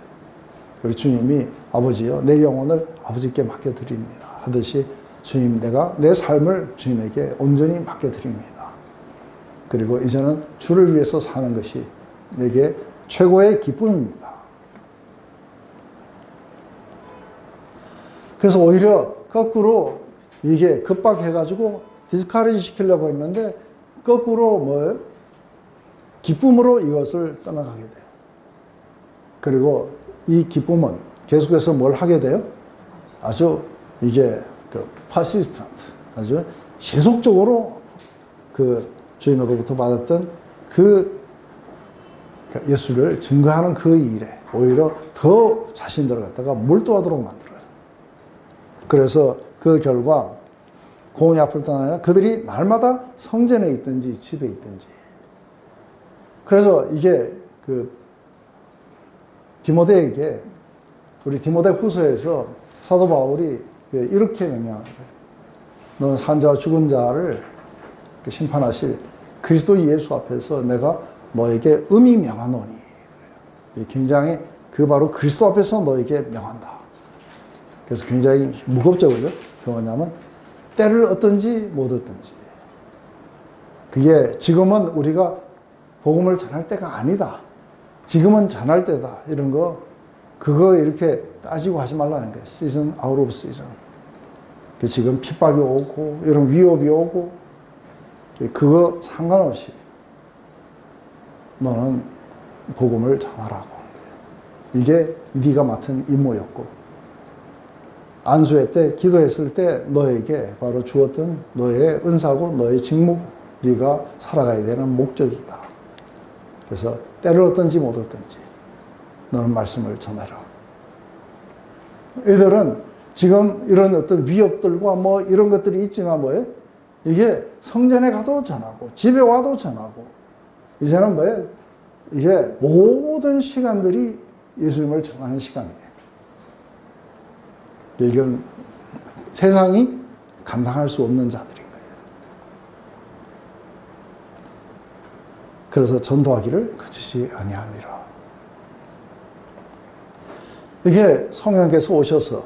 그리고 주님이 아버지여 내 영혼을 아버지께 맡겨드립니다 하듯이 주님 내가 내 삶을 주님에게 온전히 맡겨드립니다. 그리고 이제는 주를 위해서 사는 것이 내게 최고의 기쁨입니다. 그래서 오히려 거꾸로 이게 급박해가지고 디스카레지 시키려고 했는데 거꾸로 뭐예요? 기쁨으로 이것을 떠나가게 돼요. 그리고 이 기쁨은 계속해서 뭘 하게 돼요? 아주 이게 persistent, 아주 지속적으로 그 주님으로부터 받았던 그 예수를 증거하는 그 일에 오히려 더 자신들을 갖다가 몰두하도록 만들어요. 그래서 그 결과 고은이 앞을 떠나냐 그들이 날마다 성전에 있든지 집에 있든지. 그래서 이게 디모데에게 우리 디모데 후서에서 사도 바울이 이렇게 명령하는 거예요. 너는 산 자와 죽은 자를 심판하실 그리스도 예수 앞에서 내가 너에게 음이 명하노니. 굉장히 바로 그리스도 앞에서 너에게 명한다. 그래서 굉장히 무겁죠, 그죠? 그 뭐냐면 때를 얻든지 못 얻든지. 그게 지금은 우리가 복음을 전할 때가 아니다. 지금은 전할 때다. 이런 거 그거 이렇게 따지고 하지 말라는 거예요. season out of season. 지금 핍박이 오고 이런 위협이 오고 그거 상관없이 너는 복음을 전하라고. 이게 네가 맡은 임무였고 안수회 때 기도했을 때 너에게 바로 주었던 너의 은사고 너의 직무, 네가 살아가야 되는 목적이다. 그래서 때를 얻든지 못 얻든지 너는 말씀을 전해라. 이들은 지금 이런 어떤 위협들과 뭐 이런 것들이 있지만 뭐예요? 이게 성전에 가도 전하고 집에 와도 전하고 이제는 뭐예요? 이게 모든 시간들이 예수님을 전하는 시간이에요. 이건 세상이 감당할 수 없는 자들인 거예요. 그래서 전도하기를 거짓이 아니하니라. 이게 성령께서 오셔서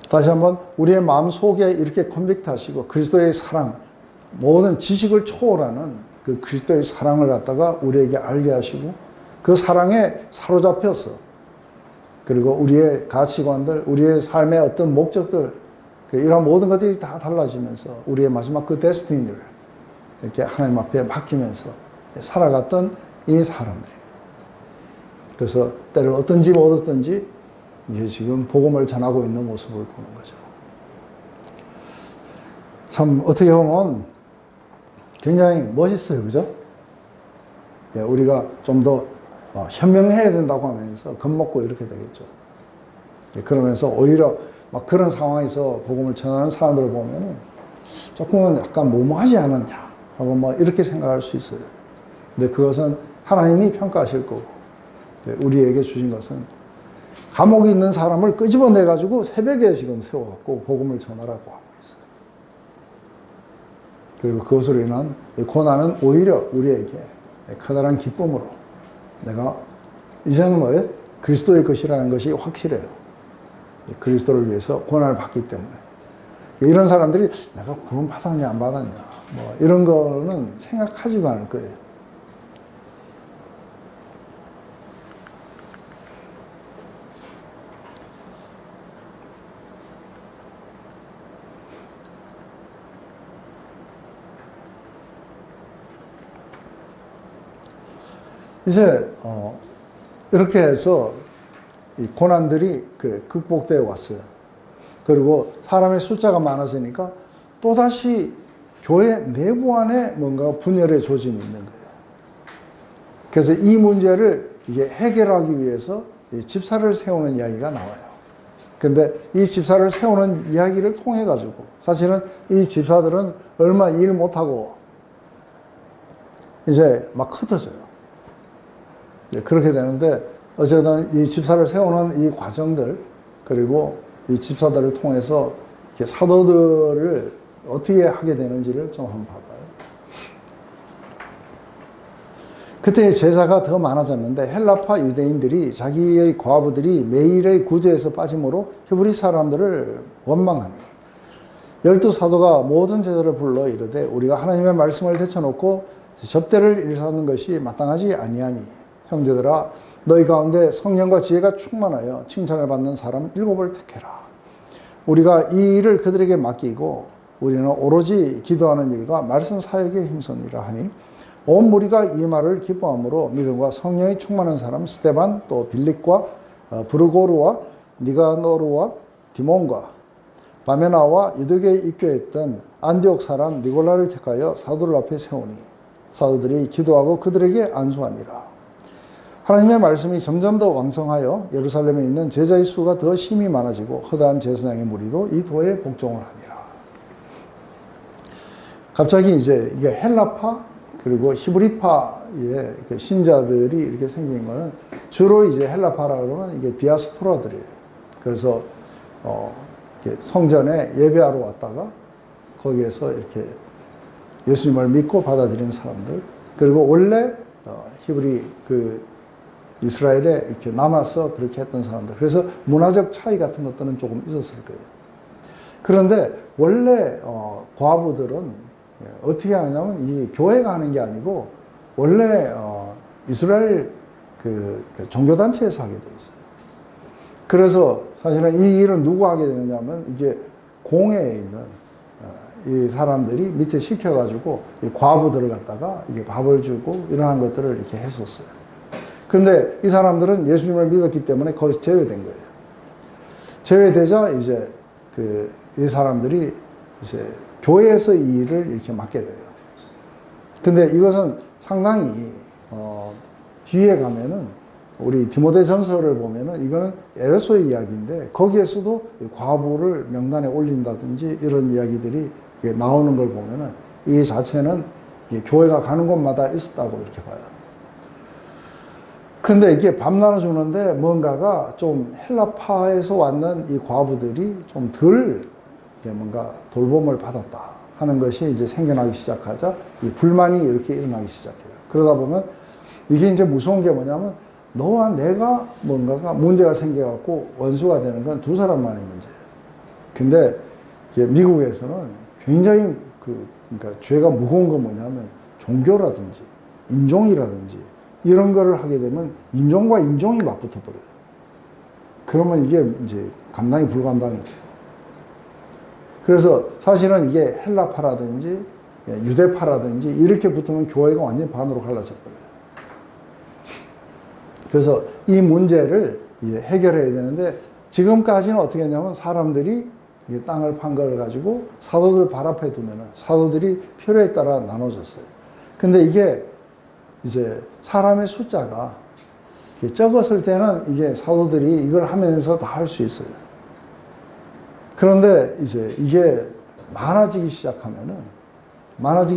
다시 한번 우리의 마음 속에 이렇게 컨빅트 하시고 그리스도의 사랑, 모든 지식을 초월하는 그 그리스도의 사랑을 갖다가 우리에게 알게 하시고 그 사랑에 사로잡혀서 그리고 우리의 가치관들, 우리의 삶의 어떤 목적들, 이런 모든 것들이 다 달라지면서 우리의 마지막 그 데스티니를 이렇게 하나님 앞에 맡기면서 살아갔던 이 사람들이. 그래서 때를 얻든지 못 얻든지 이게 지금 복음을 전하고 있는 모습을 보는 거죠. 참 어떻게 보면 굉장히 멋있어요. 그죠? 우리가 좀 더 현명해야 된다고 하면서 겁먹고 이렇게 되겠죠. 그러면서 오히려 막 그런 상황에서 복음을 전하는 사람들을 보면 조금은 약간 무모하지 않았냐 하고 뭐 이렇게 생각할 수 있어요. 근데 그것은 하나님이 평가하실 거고 우리에게 주신 것은 감옥에 있는 사람을 끄집어내 가지고 새벽에 지금 세워갖고 복음을 전하라고 하고 있어요. 그리고 그것으로 인한 고난은 오히려 우리에게 커다란 기쁨으로 내가 이제는 뭐예요? 그리스도의 것이라는 것이 확실해요. 그리스도를 위해서 고난을 받기 때문에. 이런 사람들이 내가 구원 받았냐 안 받았냐 뭐 이런 거는 생각하지도 않을 거예요. 이제 이렇게 해서 이 고난들이 극복되어 왔어요. 그리고 사람의 숫자가 많아지니까 또다시 교회 내부 안에 뭔가 분열의 조짐이 있는 거예요. 그래서 이 문제를 이게 해결하기 위해서 이 집사를 세우는 이야기가 나와요. 근데 이 집사를 세우는 이야기를 통해 가지고 사실은 이 집사들은 얼마 일 못하고 이제 막 흩어져요. 그렇게 되는데 어쨌든 이 집사를 세우는 이 과정들 그리고 이 집사들을 통해서 사도들을 어떻게 하게 되는지를 좀 한번 봐봐요. 그때 제자가 더 많아졌는데 헬라파 유대인들이 자기의 과부들이 매일의 구제에서 빠짐으로 히브리 사람들을 원망하니 12사도가 모든 제자를 불러 이르되 우리가 하나님의 말씀을 제쳐놓고 접대를 일삼는 것이 마땅하지 아니하니 형제들아 너희 가운데 성령과 지혜가 충만하여 칭찬을 받는 사람 7을 택해라. 우리가 이 일을 그들에게 맡기고 우리는 오로지 기도하는 일과 말씀 사역에 힘쓰니라 하니 온 무리가 이 말을 기뻐함으로 믿음과 성령이 충만한 사람 스데반 또 빌립과 브루고르와 니가노르와 디몬과 바메나와 유대교에 입교했던 안디옥 사람 니골라를 택하여 사도들 앞에 세우니 사도들이 기도하고 그들에게 안수하니라. 하나님의 말씀이 점점 더 왕성하여 예루살렘에 있는 제자의 수가 더 심히 많아지고 허다한 제사장의 무리도 이 도에 복종을 하니라. 갑자기 이제 이게 헬라파 그리고 히브리파의 신자들이 이렇게 생긴 거는 주로 이제 헬라파라 그러면 이게 디아스포라들이에요. 그래서 이렇게 성전에 예배하러 왔다가 거기에서 이렇게 예수님을 믿고 받아들이는 사람들 그리고 원래 히브리 이스라엘에 이렇게 남아서 그렇게 했던 사람들. 그래서 문화적 차이 같은 것들은 조금 있었을 거예요. 그런데 원래 과부들은 어떻게 하느냐면 이 교회가 하는 게 아니고 원래 이스라엘 종교단체에서 하게 돼 있어요. 그래서 사실은 이 일은 누가 하게 되느냐면 이게 공회에 있는 이 사람들이 밑에 시켜가지고 이 과부들을 갖다가 이게 밥을 주고 이러한 것들을 이렇게 했었어요. 그런데 이 사람들은 예수님을 믿었기 때문에 거기서 제외된 거예요. 제외되자 이제 이 사람들이 이제 교회에서 이 일을 이렇게 맡게 돼요. 근데 이것은 상당히 뒤에 가면은 우리 디모데전서를 보면은 이거는 에베소의 이야기인데 거기에서도 과부를 명단에 올린다든지 이런 이야기들이 나오는 걸 보면은 이 자체는 교회가 가는 곳마다 있었다고 이렇게 봐요. 근데 이게 밥 나눠주는데 뭔가가 좀 헬라파에서 왔는 이 과부들이 좀 덜 뭔가 돌봄을 받았다 하는 것이 이제 생겨나기 시작하자 이 불만이 이렇게 일어나기 시작해요. 그러다 보면 이게 이제 무서운 게 뭐냐면 너와 내가 뭔가가 문제가 생겨갖고 원수가 되는 건 두 사람만의 문제예요. 근데 이제 미국에서는 굉장히 그러니까 죄가 무거운 건 뭐냐면 종교라든지 인종이라든지 이런 거를 하게 되면 인종과 인종이 맞붙어 버려요. 그러면 이게 이제 감당이 불감당이 돼요. 그래서 사실은 이게 헬라파라든지 유대파라든지 이렇게 붙으면 교회가 완전히 반으로 갈라져 버려요. 그래서 이 문제를 해결해야 되는데 지금까지는 어떻게 했냐면 사람들이 땅을 판 걸 가지고 사도들 발 앞에 두면은 사도들이 필요에 따라 나눠졌어요. 근데 이게 이제 사람의 숫자가 적었을 때는 이게 사도들이 이걸 하면서 다 할 수 있어요. 그런데 이제 이게 많아지기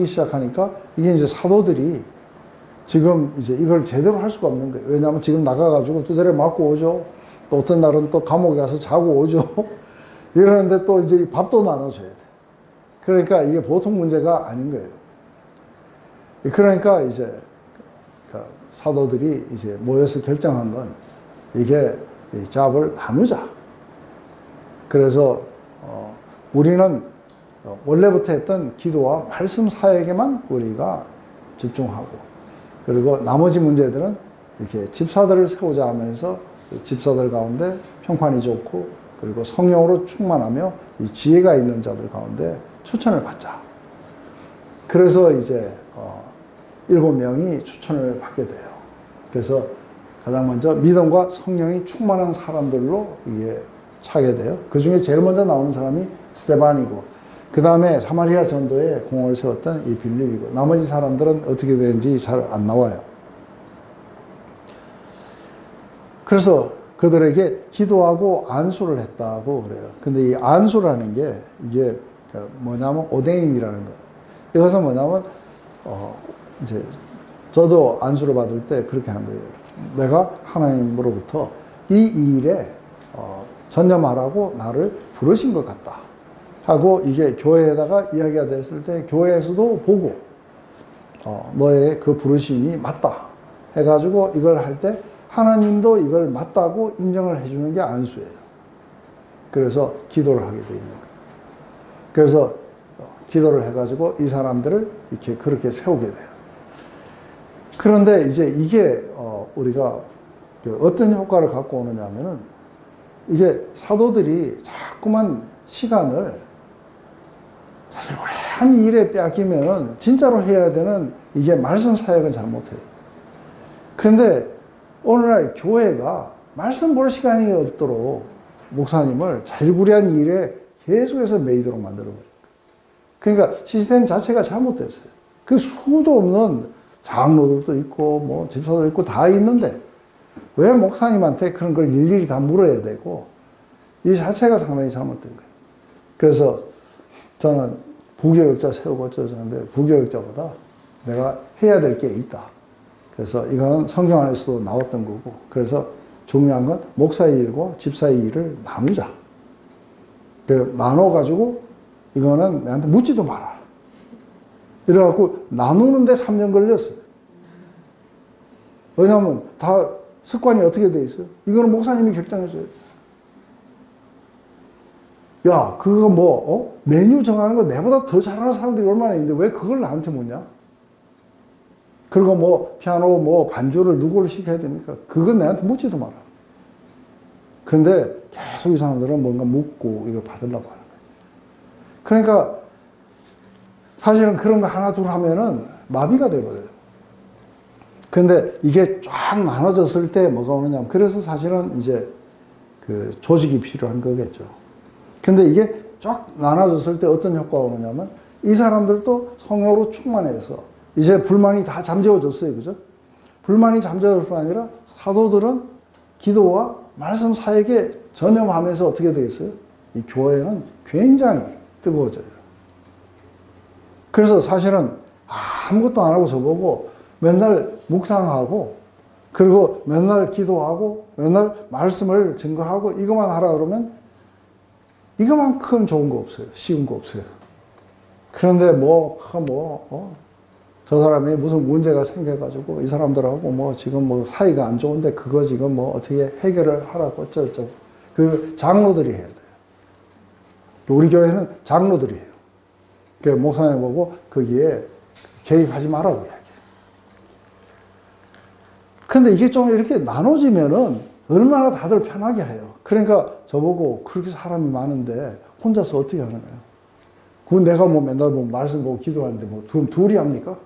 시작하니까 이게 이제 사도들이 지금 이제 이걸 제대로 할 수가 없는 거예요. 왜냐하면 지금 나가가지고 두드려 맞고 오죠. 또 어떤 날은 또 감옥에 가서 자고 오죠. 이러는데 또 이제 밥도 나눠줘야 돼. 그러니까 이게 보통 문제가 아닌 거예요. 그러니까 이제 사도들이 이제 모여서 결정한 건 이게 이 잡을 나누자. 그래서 우리는 원래부터 했던 기도와 말씀 사역에만 우리가 집중하고, 그리고 나머지 문제들은 이렇게 집사들을 세우자 하면서 집사들 가운데 평판이 좋고, 그리고 성령으로 충만하며 이 지혜가 있는 자들 가운데 추천을 받자. 그래서 이제 7명이 추천을 받게 돼요. 그래서 가장 먼저 믿음과 성령이 충만한 사람들로 이게 차게 돼요. 그 중에 제일 먼저 나오는 사람이 스데반이고, 그 다음에 사마리아 전도에 공을 세웠던 이 빌립이고, 나머지 사람들은 어떻게 되는지 잘 안 나와요. 그래서 그들에게 기도하고 안수를 했다고 그래요. 근데 이 안수라는 게 이게 뭐냐면 오데임이라는 거예요. 이것은 뭐냐면 이제 저도 안수를 받을 때 그렇게 한 거예요. 내가 하나님으로부터 이 일에 전념하라고 나를 부르신 것 같다 하고, 이게 교회에다가 이야기가 됐을 때 교회에서도 보고 너의 그 부르심이 맞다 해가지고 이걸 할 때 하나님도 이걸 맞다고 인정을 해주는 게 안수예요. 그래서 기도를 하게 돼 있는 거예요. 그래서 기도를 해가지고 이 사람들을 이렇게 그렇게 세우게 돼요. 그런데 이제 이게 우리가 어떤 효과를 갖고 오느냐면은, 이게 사도들이 자꾸만 시간을 사실 오래한 일에 빼앗기면 진짜로 해야 되는 이게 말씀 사역은 잘 못해요. 그런데 오늘날 교회가 말씀 볼 시간이 없도록 목사님을 자질구레한 일에 계속해서 매이도록 만들어버려요. 그러니까 시스템 자체가 잘못됐어요. 그 수도 없는 장로들도 있고 뭐 집사도 있고 다 있는데 왜 목사님한테 그런 걸 일일이 다 물어야 되고, 이 자체가 상당히 잘못된 거예요. 그래서 저는 부교육자 세우고 어쩌는데 부교육자보다 내가 해야 될 게 있다. 그래서 이거는 성경 안에서도 나왔던 거고, 그래서 중요한 건 목사의 일과 집사의 일을 나누자. 나눠가지고 이거는 내한테 묻지도 마라. 이래갖고 나누는데 3년 걸렸어요. 왜냐하면 다 습관이 어떻게 돼 있어요? 이거는 목사님이 결정해줘야 돼. 야, 그거 뭐 메뉴 정하는 거 내보다 더 잘하는 사람들이 얼마나 있는데 왜 그걸 나한테 묻냐? 그리고 뭐 피아노 뭐 반주를 누구를 시켜야 됩니까? 그건 내한테 묻지도 마라. 근데 계속 이 사람들은 뭔가 묻고 이걸 받으려고 하는 거예요. 그러니까 사실은 그런 거 하나 둘 하면은 마비가 돼버려요. 근데 이게 쫙 나눠졌을 때 뭐가 오느냐면, 그래서 사실은 이제 그 조직이 필요한 거겠죠. 근데 이게 쫙 나눠졌을 때 어떤 효과가 오느냐면, 이 사람들도 성령으로 충만해서 이제 불만이 다 잠재워졌어요. 그죠? 불만이 잠재울 뿐 아니라 사도들은 기도와 말씀 사역에 전념하면서 어떻게 되겠어요? 이 교회는 굉장히 뜨거워져요. 그래서 사실은 아무것도 안 하고 저보고 맨날 묵상하고, 그리고 맨날 기도하고, 맨날 말씀을 증거하고 이것만 하라 그러면 이거만큼 좋은 거 없어요. 쉬운 거 없어요. 그런데 저 사람이 무슨 문제가 생겨가지고 이 사람들하고 뭐 지금 뭐 사이가 안 좋은데 그거 지금 뭐 어떻게 해결을 하라고 어쩌고저쩌고. 그 장로들이 해야 돼요. 우리 교회는 장로들이 해요. 그 목사님 보고 거기에 개입하지 말라고 이야기해요. 근데 이게 좀 이렇게 나눠지면은 얼마나 다들 편하게 해요. 그러니까 저보고 그렇게 사람이 많은데 혼자서 어떻게 하는 거예요? 그건 내가 뭐 맨날 뭐 말씀 보고 기도하는데 뭐 둘이 합니까?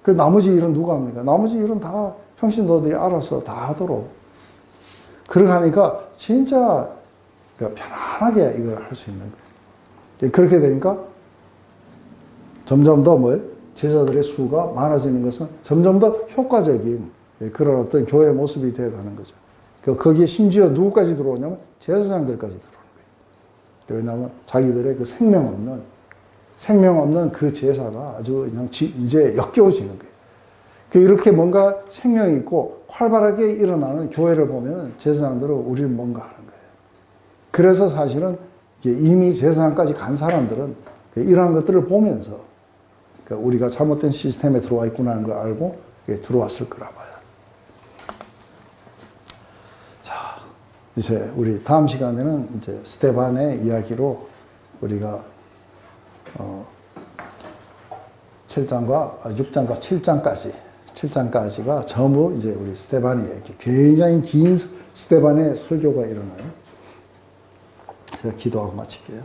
그 나머지 일은 누가 합니까? 나머지 일은 다 평신도들이 알아서 다 하도록. 그렇게 하니까 진짜 편안하게 이걸 할 수 있는 거예요. 그렇게 되니까 점점 더 제자들의 수가 많아지는 것은 점점 더 효과적인 그런 어떤 교회 모습이 되어 가는 거죠. 거기에 심지어 누구까지 들어오냐면 제사장들까지 들어오는 거예요. 왜냐하면 자기들의 그 생명 없는 그 제사가 아주 그냥 이제 역겨워지는 거예요. 이렇게 뭔가 생명이 있고 활발하게 일어나는 교회를 보면 제사장들은 우리를 뭔가 하는 거예요. 그래서 사실은 이미 제사장까지 간 사람들은 이러한 것들을 보면서 우리가 잘못된 시스템에 들어와 있구나 하는 걸 알고 들어왔을 거라 봐요. 이제 우리 다음 시간에는 이제 스데반의 이야기로 우리가 7장과 6장과 7장까지가 전부 이제 우리 스데반의 이야기, 굉장히 긴 스데반의 설교가 일어나요. 제가 기도하고 마칠게요.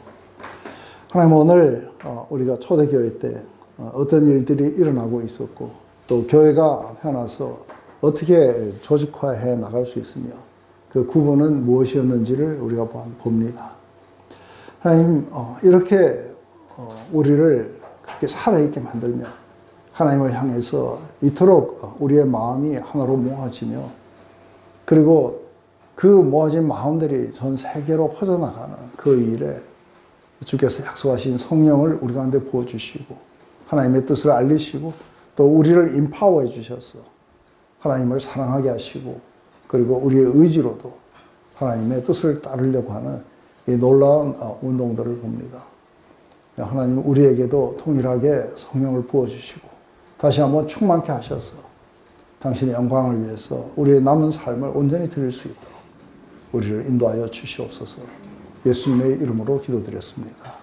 하나님, 오늘 우리가 초대교회 때 어떤 일들이 일어나고 있었고 또 교회가 펴나서 어떻게 조직화해 나갈 수 있으며 그 구분은 무엇이었는지를 우리가 봅니다. 하나님, 이렇게 우리를 그렇게 살아있게 만들며 하나님을 향해서 이토록 우리의 마음이 하나로 모아지며 그리고 그 모아진 마음들이 전 세계로 퍼져나가는 그 일에 주께서 약속하신 성령을 우리 가운데 부어주시고 하나님의 뜻을 알리시고 또 우리를 임파워해 주셔서 하나님을 사랑하게 하시고 그리고 우리의 의지로도 하나님의 뜻을 따르려고 하는 이 놀라운 운동들을 봅니다. 하나님, 우리에게도 동일하게 성령을 부어주시고 다시 한번 충만케 하셔서 당신의 영광을 위해서 우리의 남은 삶을 온전히 드릴 수 있도록 우리를 인도하여 주시옵소서. 예수님의 이름으로 기도드렸습니다.